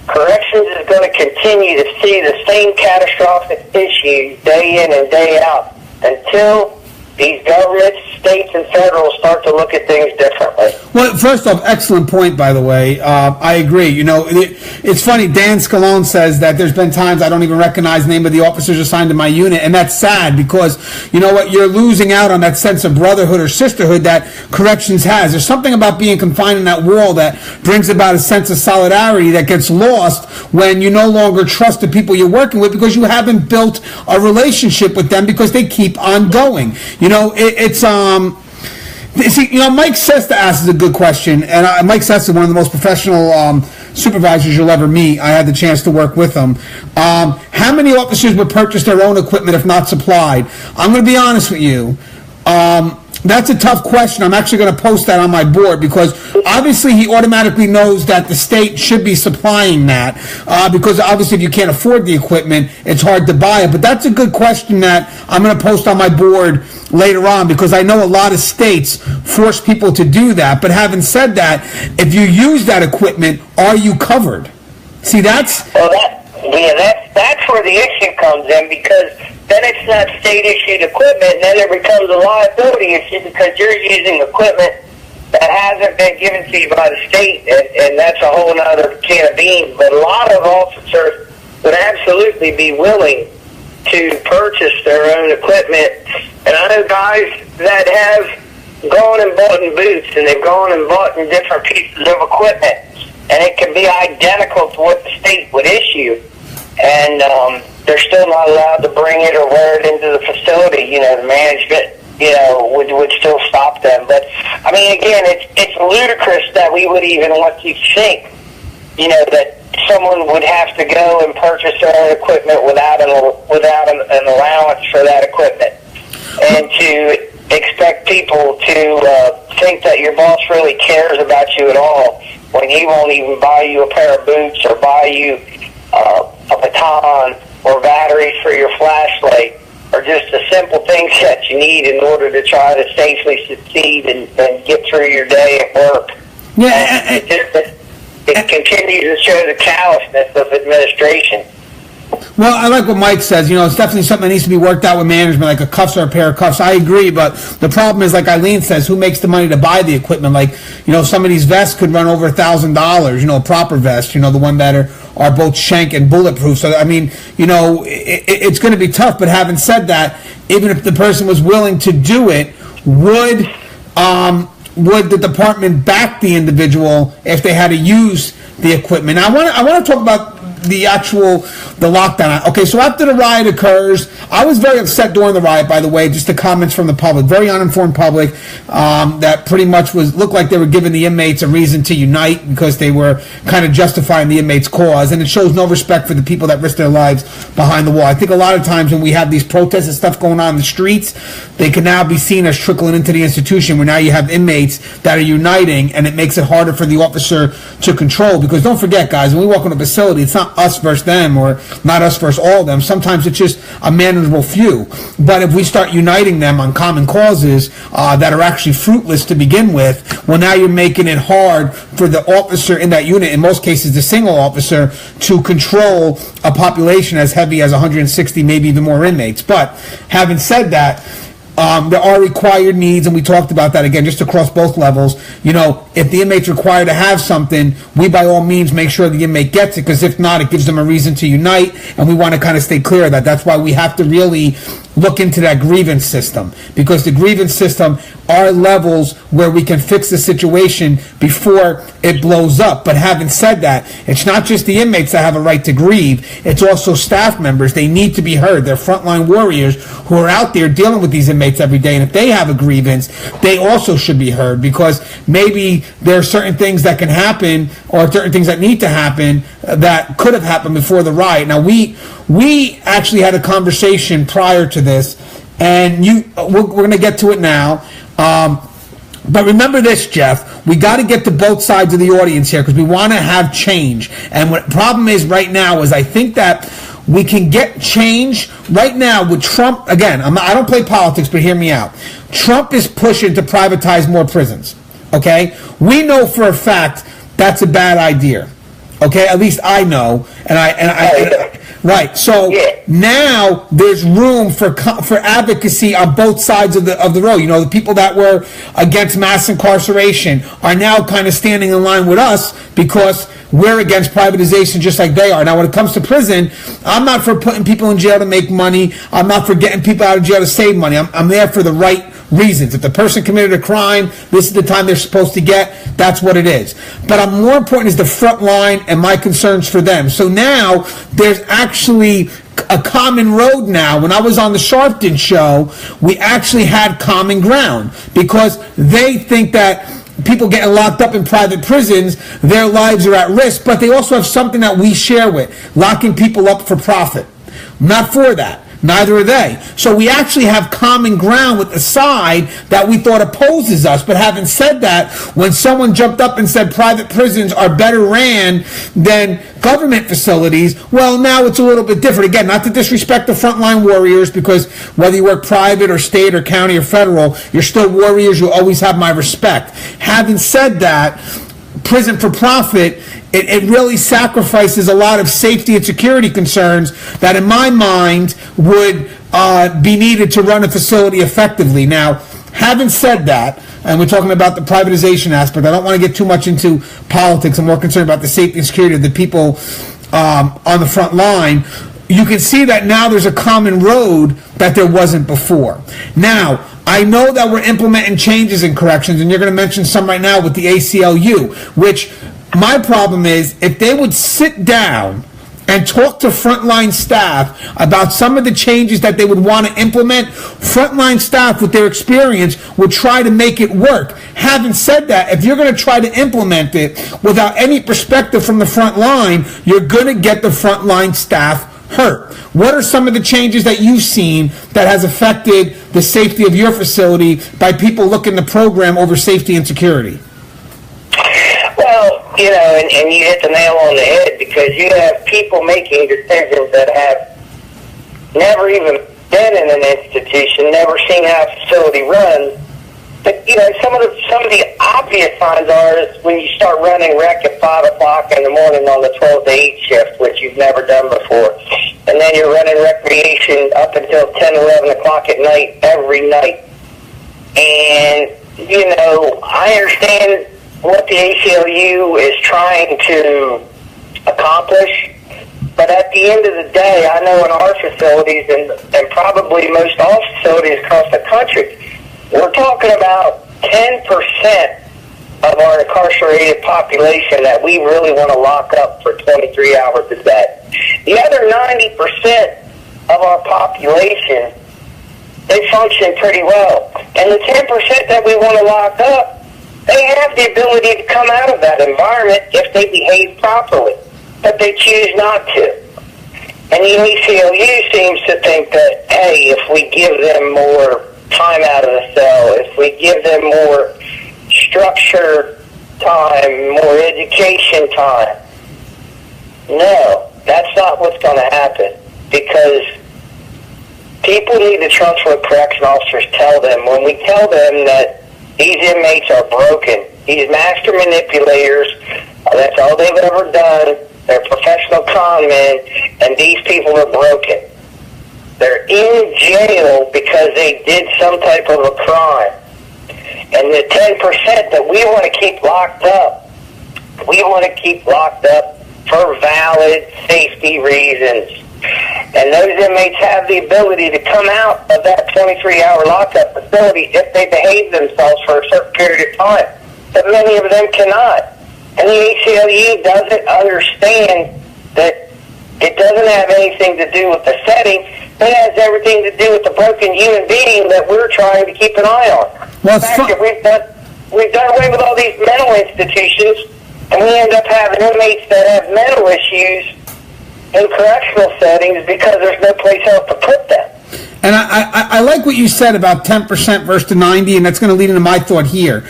corrections is going to continue to see the same catastrophic issues day in and day out until these governments, states, and federal start to look at things differently. Well, first off, excellent point, by the way. I agree. It's funny, Dan Scalone says that there's been times I don't even recognize the name of the officers assigned to my unit, and that's sad, because, you know what, you're losing out on that sense of brotherhood or sisterhood that corrections has. There's something about being confined in that wall that brings about a sense of solidarity that gets lost when you no longer trust the people you're working with, because you haven't built a relationship with them, because they keep on going. Mike Sesta asks a good question, and Mike Sesta is one of the most professional supervisors you'll ever meet. I had the chance to work with him. How many officers would purchase their own equipment if not supplied? I'm going to be honest with you. That's a tough question. I'm actually going to post that on my board, because obviously he automatically knows that the state should be supplying that, because obviously if you can't afford the equipment, it's hard to buy it. But that's a good question that I'm going to post on my board later on, because I know a lot of states force people to do that. But having said that, if you use that equipment, are you covered? See, that's where the issue comes in, because then it's not state-issued equipment, and then it becomes a liability issue, because you're using equipment that hasn't been given to you by the state, and that's a whole other can of beans. But a lot of officers would absolutely be willing to purchase their own equipment. And I know guys that have gone and bought in boots, and they've gone and bought in different pieces of equipment, and it can be identical to what the state would issue, and they're still not allowed to bring it or wear it into the facility. The management, would still stop them. But I mean, again, it's ludicrous that we would even want to think, that someone would have to go and purchase their own equipment without an allowance for that equipment, and to expect people to think that your boss really cares about you at all when he won't even buy you a pair of boots or buy you a baton or batteries for your flashlight, or just the simple things that you need in order to try to safely succeed and get through your day at work. Yeah, it continues to show the callousness of administration. Well, I like what Mike says. It's definitely something that needs to be worked out with management, like a cuffs or a pair of cuffs. I agree, but the problem is, like Eileen says, who makes the money to buy the equipment? Like, some of these vests could run over $1,000, a proper vest, the one that are both shank and bulletproof. So, I mean, it's going to be tough. But having said that, even if the person was willing to do it, would the department back the individual if they had to use the equipment? Now, I want to talk about the lockdown. Okay, so after the riot occurs, I was very upset during the riot, by the way, just the comments from the public, very uninformed public, that pretty much looked like they were giving the inmates a reason to unite because they were kind of justifying the inmates' cause, and it shows no respect for the people that risk their lives behind the wall. I think a lot of times when we have these protests and stuff going on in the streets, they can now be seen as trickling into the institution, where now you have inmates that are uniting, and it makes it harder for the officer to control, because don't forget, guys, when we walk in a facility, it's not us versus them, or not us versus all of them. Sometimes it's just a manageable few. But if we start uniting them on common causes that are actually fruitless to begin with, well, now you're making it hard for the officer in that unit, in most cases the single officer, to control a population as heavy as 160, maybe even more inmates. But having said that, there are required needs, and we talked about that again, just across both levels. If the inmate's required to have something, we by all means make sure the inmate gets it, because if not, it gives them a reason to unite, and we want to kind of stay clear of that. That's why we have to really look into that grievance system, because the grievance system are levels where we can fix the situation before it blows up. But having said that, it's not just the inmates that have a right to grieve, it's also staff members. They need to be heard. They're frontline warriors who are out there dealing with these inmates every day, and if they have a grievance, they also should be heard, because maybe there are certain things that can happen, or certain things that need to happen that could have happened before the riot. Now, we actually had a conversation prior to this, and we're going to get to it now. But remember this, Geoff, we got to get to both sides of the audience here, because we want to have change. And what the problem is right now is I think that we can get change right now with Trump. Again, I don't play politics, but hear me out. Trump is pushing to privatize more prisons. Okay? We know for a fact that's a bad idea. Okay? At least I know. Right. So now there's room for advocacy on both sides of the road. The people that were against mass incarceration are now kind of standing in line with us, because we're against privatization just like they are. Now, when it comes to prison, I'm not for putting people in jail to make money. I'm not for getting people out of jail to save money. I'm there for the right reasons. If the person committed a crime, this is the time they're supposed to get. That's what it is. But more important is the front line and my concerns for them. So now there's actually a common road now. When I was on the Sharpton show, we actually had common ground, because they think that people getting locked up in private prisons, their lives are at risk, but they also have something that we share with, locking people up for profit. I'm not for that. Neither are they. So we actually have common ground with the side that we thought opposes us. But having said that, when someone jumped up and said private prisons are better ran than government facilities, well, now it's a little bit different. Again, not to disrespect the frontline warriors, because whether you work private or state or county or federal, you're still warriors. You'll always have my respect. Having said that, prison for profit, it really sacrifices a lot of safety and security concerns that, in my mind, would be needed to run a facility effectively. Now, having said that, and we're talking about the privatization aspect, I don't want to get too much into politics. I'm more concerned about the safety and security of the people on the front line. You can see that now there's a common road that there wasn't before. Now, I know that we're implementing changes in corrections, and you're going to mention some right now with the ACLU, which my problem is, if they would sit down and talk to frontline staff about some of the changes that they would want to implement, frontline staff with their experience would try to make it work. Having said that, if you're going to try to implement it without any perspective from the front line, you're going to get the frontline staff hurt. What are some of the changes that you've seen that has affected the safety of your facility by people looking the program over safety and security? Well, and you hit the nail on the head, because you have people making decisions that have never even been in an institution, never seen how a facility runs, But, some of the obvious signs are is when you start running rec at 5 o'clock in the morning on the 12 to 8 shift, which you've never done before. And then you're running recreation up until 10, 11 o'clock at night, every night. And, I understand what the ACLU is trying to accomplish. But at the end of the day, I know in our facilities and probably most all facilities across the country, we're talking about 10% of our incarcerated population that we really want to lock up for 23 hours a day. The other 90% of our population, they function pretty well. And the 10% that we want to lock up, they have the ability to come out of that environment if they behave properly. But they choose not to. And the ACLU seems to think that, hey, if we give them more time out of the cell, if we give them more structured time, more education time. No, that's not what's going to happen, because people need to trust what correction officers tell them. When we tell them that these inmates are broken, these master manipulators, that's all they've ever done, they're professional con men, and these people are broken. They're in jail because they did some type of a crime. And the 10% that we want to keep locked up, we want to keep locked up for valid safety reasons. And those inmates have the ability to come out of that 23-hour lockup facility if they behave themselves for a certain period of time. But many of them cannot. And the ACLU doesn't understand that it doesn't have anything to do with the setting. It has everything to do with the broken human being that we're trying to keep an eye on. Well, the fact that we've done away with all these mental institutions, and we end up having inmates that have mental issues in correctional settings because there's no place else to put them. And I like what you said about 10% versus the 90, and that's going to lead into my thought here.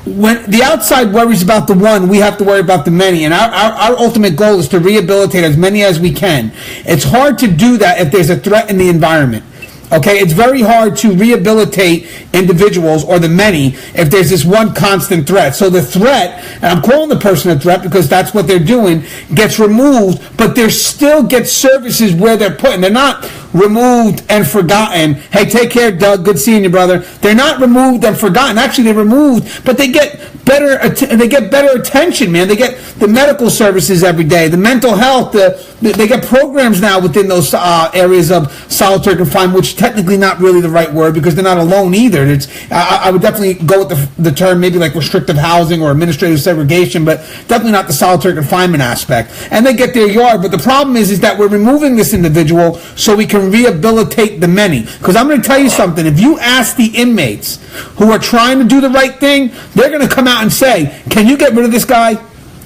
When the outside worries about the one, we have to worry about the many. And our ultimate goal is to rehabilitate as many as we can. It's hard to do that if there's a threat in the environment. Okay, it's very hard to rehabilitate individuals, or the many, if there's this one constant threat. So the threat, and I'm calling the person a threat because that's what they're doing, gets removed, but they still get services where they're put. And they're not removed and forgotten. Hey, take care, Doug. Good seeing you, brother. They're not removed and forgotten. Actually, they're removed, but they get better attention, man. They get the medical services every day, the mental health. They get programs now within those areas of solitary confinement, which technically not really the right word because they're not alone either. I would definitely go with the term maybe like restrictive housing or administrative segregation, but definitely not the solitary confinement aspect. And they get their yard, but the problem is that we're removing this individual so we can rehabilitate the many. Because I'm going to tell you something. If you ask the inmates who are trying to do the right thing, they're going to come out and say, can you get rid of this guy?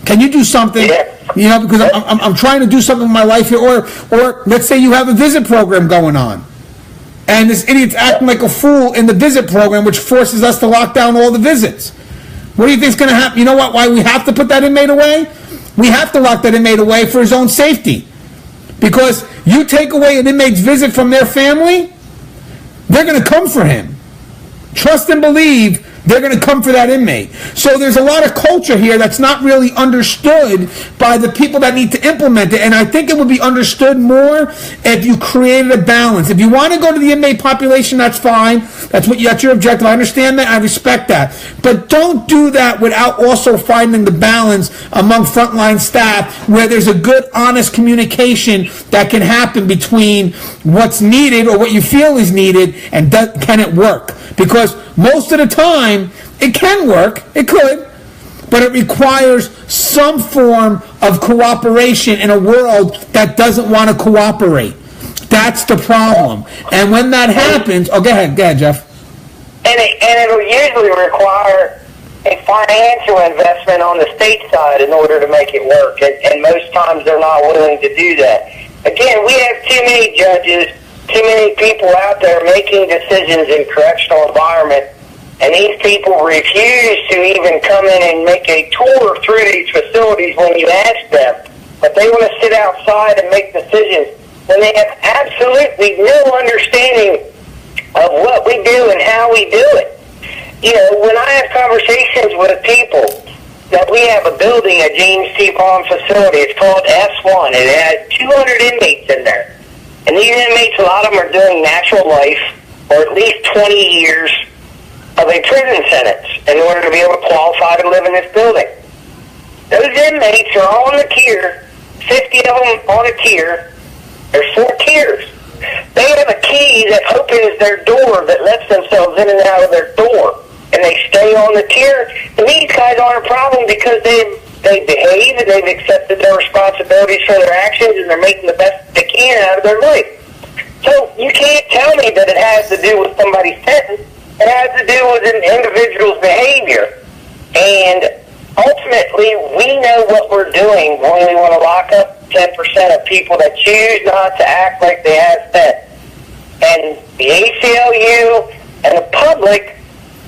Can you do something? Because I'm trying to do something in my life here. Or let's say you have a visit program going on, and this idiot's acting like a fool in the visit program, which forces us to lock down all the visits. What do you think is going to happen? You know what? Why we have to put that inmate away? We have to lock that inmate away for his own safety. Because you take away an inmate's visit from their family, they're going to come for him. Trust and believe they're going to come for that inmate. So there's a lot of culture here that's not really understood by the people that need to implement it. And I think it would be understood more if you created a balance. If you want to go to the inmate population, that's fine. That's your objective. I understand that. I respect that. But don't do that without also finding the balance among frontline staff where there's a good, honest communication that can happen between what's needed or what you feel is needed and can it work. Because most of the time, it can work, it could, but it requires some form of cooperation in a world that doesn't want to cooperate. That's the problem. And when that happens, go ahead, Geoff. And it'll usually require a financial investment on the state side in order to make it work. And most times they're not willing to do that. Again, we have too many judges, too many people out there making decisions in correctional environment, and these people refuse to even come in and make a tour through these facilities when you ask them. But they want to sit outside and make decisions when they have absolutely no understanding of what we do and how we do it. you know, when I have conversations with people, that we have a building at James T. Bond facility. It's called S1. It has 200 inmates in there. And these inmates, a lot of them are doing natural life, or at least 20 years of a prison sentence in order to be able to qualify to live in this building. Those inmates are all on the tier, 50 of them on a tier. There's 4 tiers. They have a key that opens their door, that lets themselves in and out of their door. And they stay on the tier. And these guys aren't a problem because they behave and they've accepted their responsibilities for their actions, and they're making the best they can out of their life. So you can't tell me that it has to do with somebody's sentence. It has to do with an individual's behavior. And ultimately, we know what we're doing when we want to lock up 10% of people that choose not to act like they have sense. And the ACLU and the public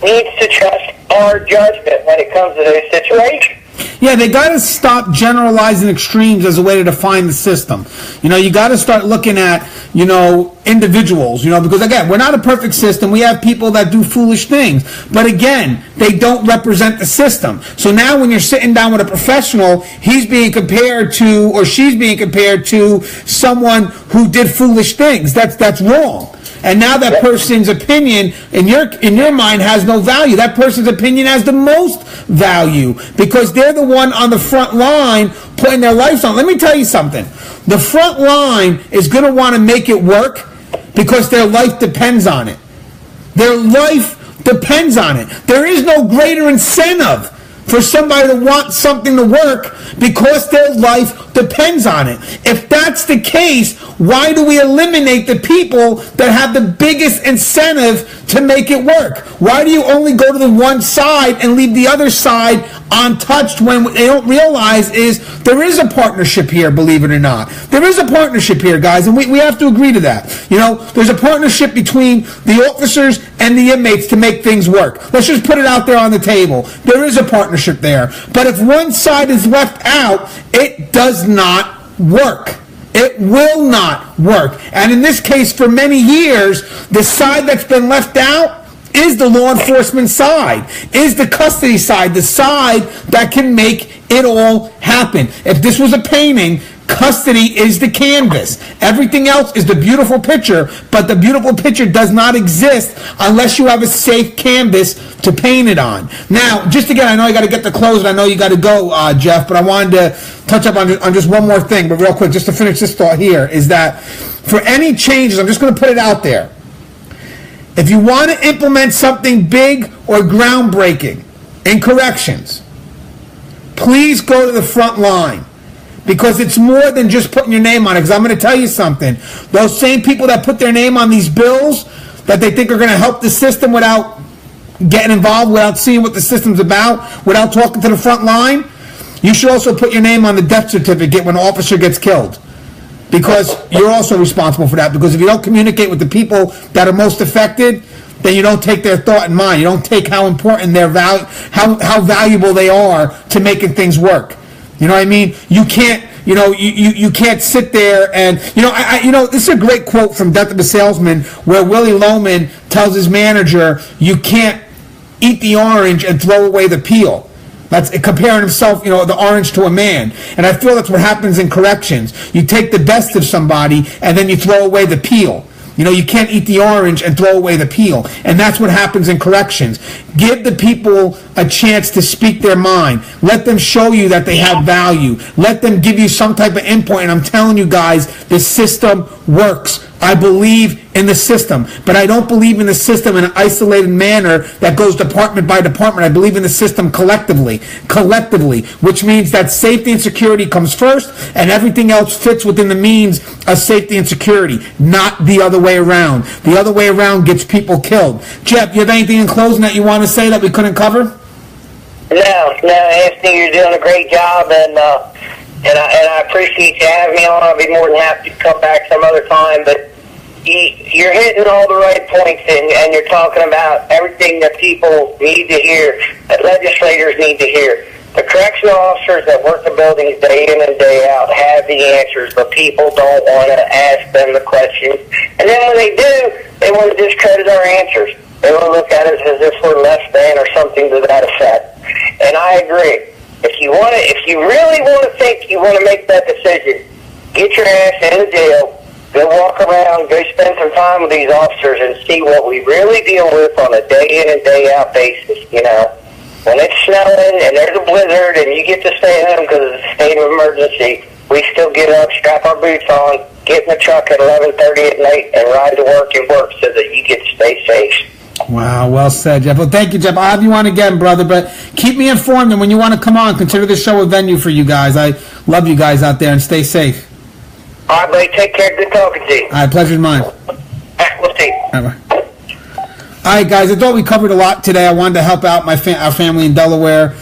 needs to trust our judgment when it comes to those situations. Yeah, they got to stop generalizing extremes as a way to define the system. You know, you got to start looking at, you know, individuals, you know, because again, we're not a perfect system. We have people that do foolish things. But again, they don't represent the system. So now when you're sitting down with a professional, he's being compared to, or she's being compared to someone who did foolish things. That's wrong. And now that person's opinion in your mind has no value. That person's opinion has the most value because they're the one on the front line putting their lives on. Let me tell you something. The front line is going to want to make it work because their life depends on it. Their life depends on it. There is no greater incentive for somebody to want something to work because their life depends on it. If that's the case, why do we eliminate the people that have the biggest incentive to make it work? Why do you only go to the one side and leave the other side untouched when what they don't realize is there is a partnership here, believe it or not. There is a partnership here, guys, and we have to agree to that. You know, there's a partnership between the officers and the inmates to make things work. Let's just put it out there on the table. There is a partnership there. But if one side is left out, it does not work. It will not work. And in this case, for many years, the side that's been left out is the law enforcement side, is the custody side, the side that can make it all happen. If this was a painting, custody is the canvas. Everything else is the beautiful picture, but the beautiful picture does not exist unless you have a safe canvas to paint it on. Now, just again, I know you got to get the close, and I know you got to go, Geoff, but I wanted to touch up on just one more thing, but real quick, just to finish this thought here, is that for any changes, I'm just going to put it out there. If you want to implement something big or groundbreaking in corrections, please go to the front line. Because it's more than just putting your name on it. Because I'm going to tell you something. Those same people that put their name on these bills that they think are going to help the system without getting involved, without seeing what the system's about, without talking to the front line, you should also put your name on the death certificate when an officer gets killed. Because you're also responsible for that. Because if you don't communicate with the people that are most affected, then you don't take their thought in mind. You don't take how important their how valuable they are to making things work. You know what I mean? You can't, you can't sit there and, this is a great quote from Death of a Salesman where Willie Loman tells his manager, you can't eat the orange and throw away the peel. That's comparing himself, the orange to a man. And I feel that's what happens in corrections. You take the best of somebody and then you throw away the peel. You can't eat the orange and throw away the peel. And that's what happens in corrections. Give the people a chance to speak their mind. Let them show you that they have value. Let them give you some type of input. And I'm telling you guys, the system works. I believe in the system, but I don't believe in the system in an isolated manner that goes department by department. I believe in the system collectively, which means that safety and security comes first and everything else fits within the means of safety and security, not the other way around. The other way around gets people killed. Geoff, you have anything in closing that you want to say that we couldn't cover? No, Anthony, you're doing a great job, and I appreciate you having me on. I'll be more than happy to come back some other time, but you're hitting all the right points, and you're talking about everything that people need to hear, that legislators need to hear. The correctional officers that work the buildings day in and day out have the answers, but people don't want to ask them the questions. And then when they do, they want to discredit our answers. They will look at us as if we're less than or something to that effect. And I agree. If you really want to think you want to make that decision, get your ass in the jail, go walk around, go spend some time with these officers and see what we really deal with on a day in and day out basis, you know. When it's snowing and there's a blizzard and you get to stay home because of the state of emergency, we still get up, strap our boots on, get in the truck at 11:30 at night and ride to work and work so that you get to stay safe. Wow, well said, Geoff. Well, thank you, Geoff. I'll have you on again, brother, but keep me informed, and when you want to come on, consider this show a venue for you guys. I love you guys out there, and stay safe. All right, buddy. Take care. Good talking to you. All right, pleasure's mine. All right, we'll see. All right. All right, guys, I thought we covered a lot today. I wanted to help out our family in Delaware.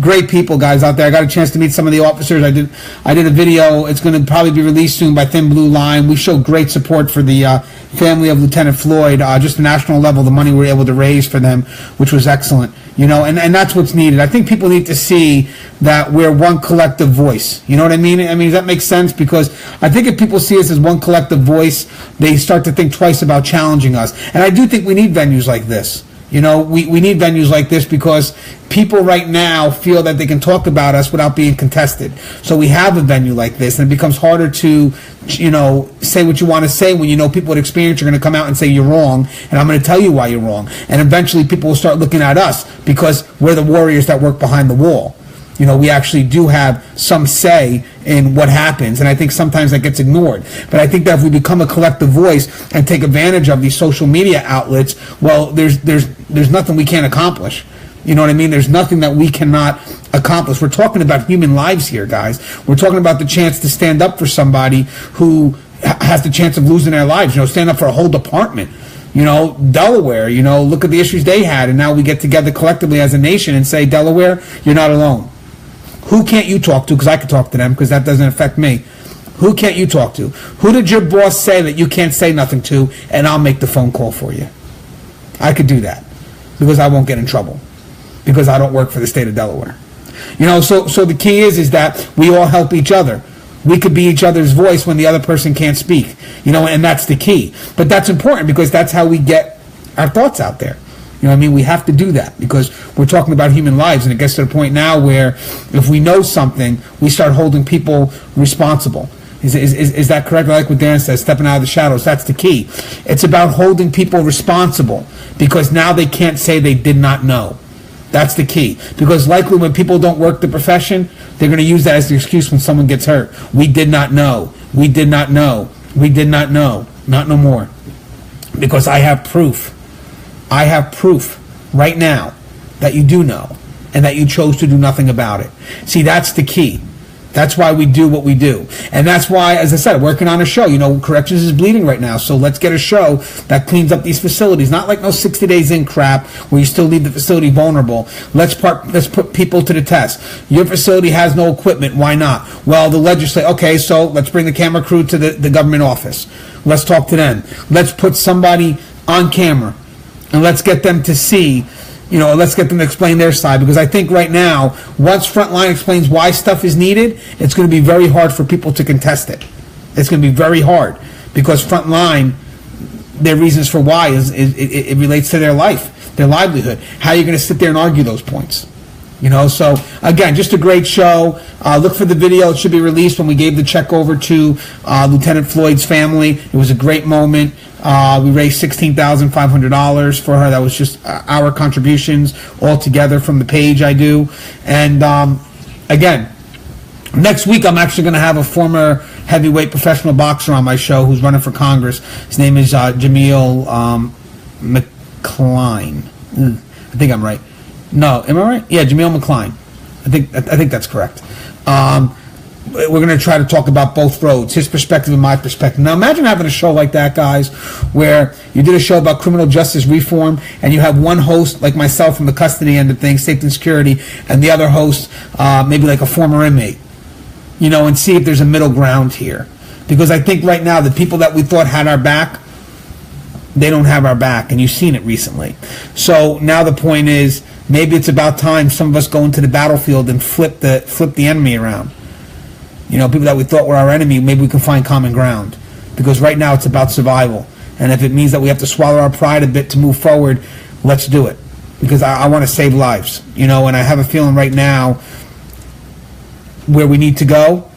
Great people, guys, out there. I got a chance to meet some of the officers. I did a video. It's going to probably be released soon by Thin Blue Line. We showed great support for the family of Lieutenant Floyd. Just the national level, the money we were able to raise for them, which was excellent. You know, and that's what's needed. I think people need to see that we're one collective voice. You know what I mean? I mean, does that make sense? Because I think if people see us as one collective voice, they start to think twice about challenging us. And I do think we need venues like this. You know, we need venues like this because people right now feel that they can talk about us without being contested. So we have a venue like this, and it becomes harder to, you know, say what you want to say when you know people with experience are going to come out and say you're wrong, and I'm going to tell you why you're wrong. And eventually people will start looking at us because we're the warriors that work behind the wall. You know, we actually do have some say in what happens, and I think sometimes that gets ignored. But I think that if we become a collective voice and take advantage of these social media outlets, well, there's nothing we can't accomplish. You know what I mean? There's nothing that we cannot accomplish. We're talking about human lives here, guys. We're talking about the chance to stand up for somebody who has the chance of losing their lives. You know, stand up for a whole department. You know, Delaware, you know, look at the issues they had, and now we get together collectively as a nation and say, Delaware, you're not alone. Who can't you talk to? Because I could talk to them because that doesn't affect me. Who can't you talk to? Who did your boss say that you can't say nothing to, and I'll make the phone call for you? I could do that because I won't get in trouble because I don't work for the state of Delaware. You know, so the key is that we all help each other. We could be each other's voice when the other person can't speak. You know, and that's the key. But that's important because that's how we get our thoughts out there. You know what I mean? We have to do that because we're talking about human lives, and it gets to the point now where if we know something, we start holding people responsible. Is that correct? I like what Dan says, stepping out of the shadows. That's the key. It's about holding people responsible because now they can't say they did not know. That's the key. Because likely when people don't work the profession, they're going to use that as the excuse when someone gets hurt. We did not know. We did not know. We did not know. Not no more. Because I have proof. I have proof right now that you do know and that you chose to do nothing about it. See, that's the key. That's why we do what we do. And that's why, as I said, working on a show. You know, corrections is bleeding right now, so let's get a show that cleans up these facilities. Not like no 60 days in crap where you still leave the facility vulnerable. Let's put people to the test. Your facility has no equipment. Why not? Well, the legislature, okay, so let's bring the camera crew to the government office. Let's talk to them. Let's put somebody on camera. And let's get them to see, you know, let's get them to explain their side. Because I think right now, once Frontline explains why stuff is needed, it's going to be very hard for people to contest it. It's going to be very hard. Because Frontline, their reasons for why, it relates to their life, their livelihood. How are you going to sit there and argue those points? You know, so, again, just a great show. Look for the video. It should be released when we gave the check over to Lieutenant Floyd's family. It was a great moment. We raised $16,500 for her. That was just our contributions all together from the page I do. And, again, next week I'm actually going to have a former heavyweight professional boxer on my show who's running for Congress. His name is Jameel McCline. I think I'm right. No, am I right? Yeah, Jameel McCline. I think that's correct. We're going to try to talk about both roads, his perspective and my perspective. Now, imagine having a show like that, guys, where you did a show about criminal justice reform, and you have one host, like myself, from the custody end of things, safety and security, and the other host, maybe like a former inmate, you know, and see if there's a middle ground here. Because I think right now the people that we thought had our back, they don't have our back, and you've seen it recently. So now the point is, maybe it's about time some of us go into the battlefield and flip the enemy around. You know, people that we thought were our enemy, maybe we can find common ground. Because right now it's about survival. And if it means that we have to swallow our pride a bit to move forward, let's do it. Because I want to save lives, and I have a feeling right now where we need to go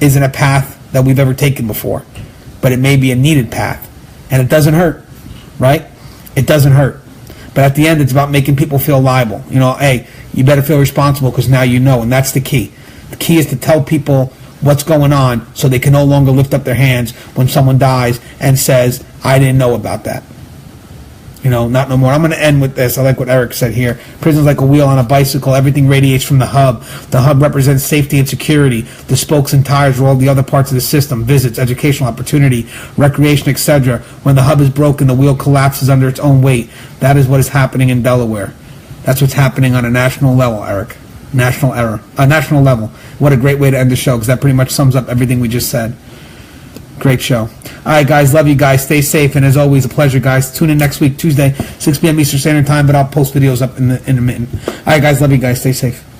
isn't a path that we've ever taken before. But it may be a needed path. And it doesn't hurt, right? It doesn't hurt. But at the end, it's about making people feel liable. Hey, you better feel responsible because now you know, and that's the key. The key is to tell people what's going on so they can no longer lift up their hands when someone dies and says, I didn't know about that. Not no more. I'm going to end with this. I like what Eric said here. Prison's like a wheel on a bicycle. Everything radiates from the hub. The hub represents safety and security. The spokes and tires are all the other parts of the system, visits, educational opportunity, recreation, etc. When the hub is broken, the wheel collapses under its own weight. That is what is happening in Delaware. That's what's happening on a national level, Eric. National level. What a great way to end the show, because that pretty much sums up everything we just said. Great show. All right, guys. Love you guys. Stay safe. And as always, a pleasure, guys. Tune in next week, Tuesday, 6 p.m. Eastern Standard Time, but I'll post videos up in a minute. All right, guys. Love you guys. Stay safe.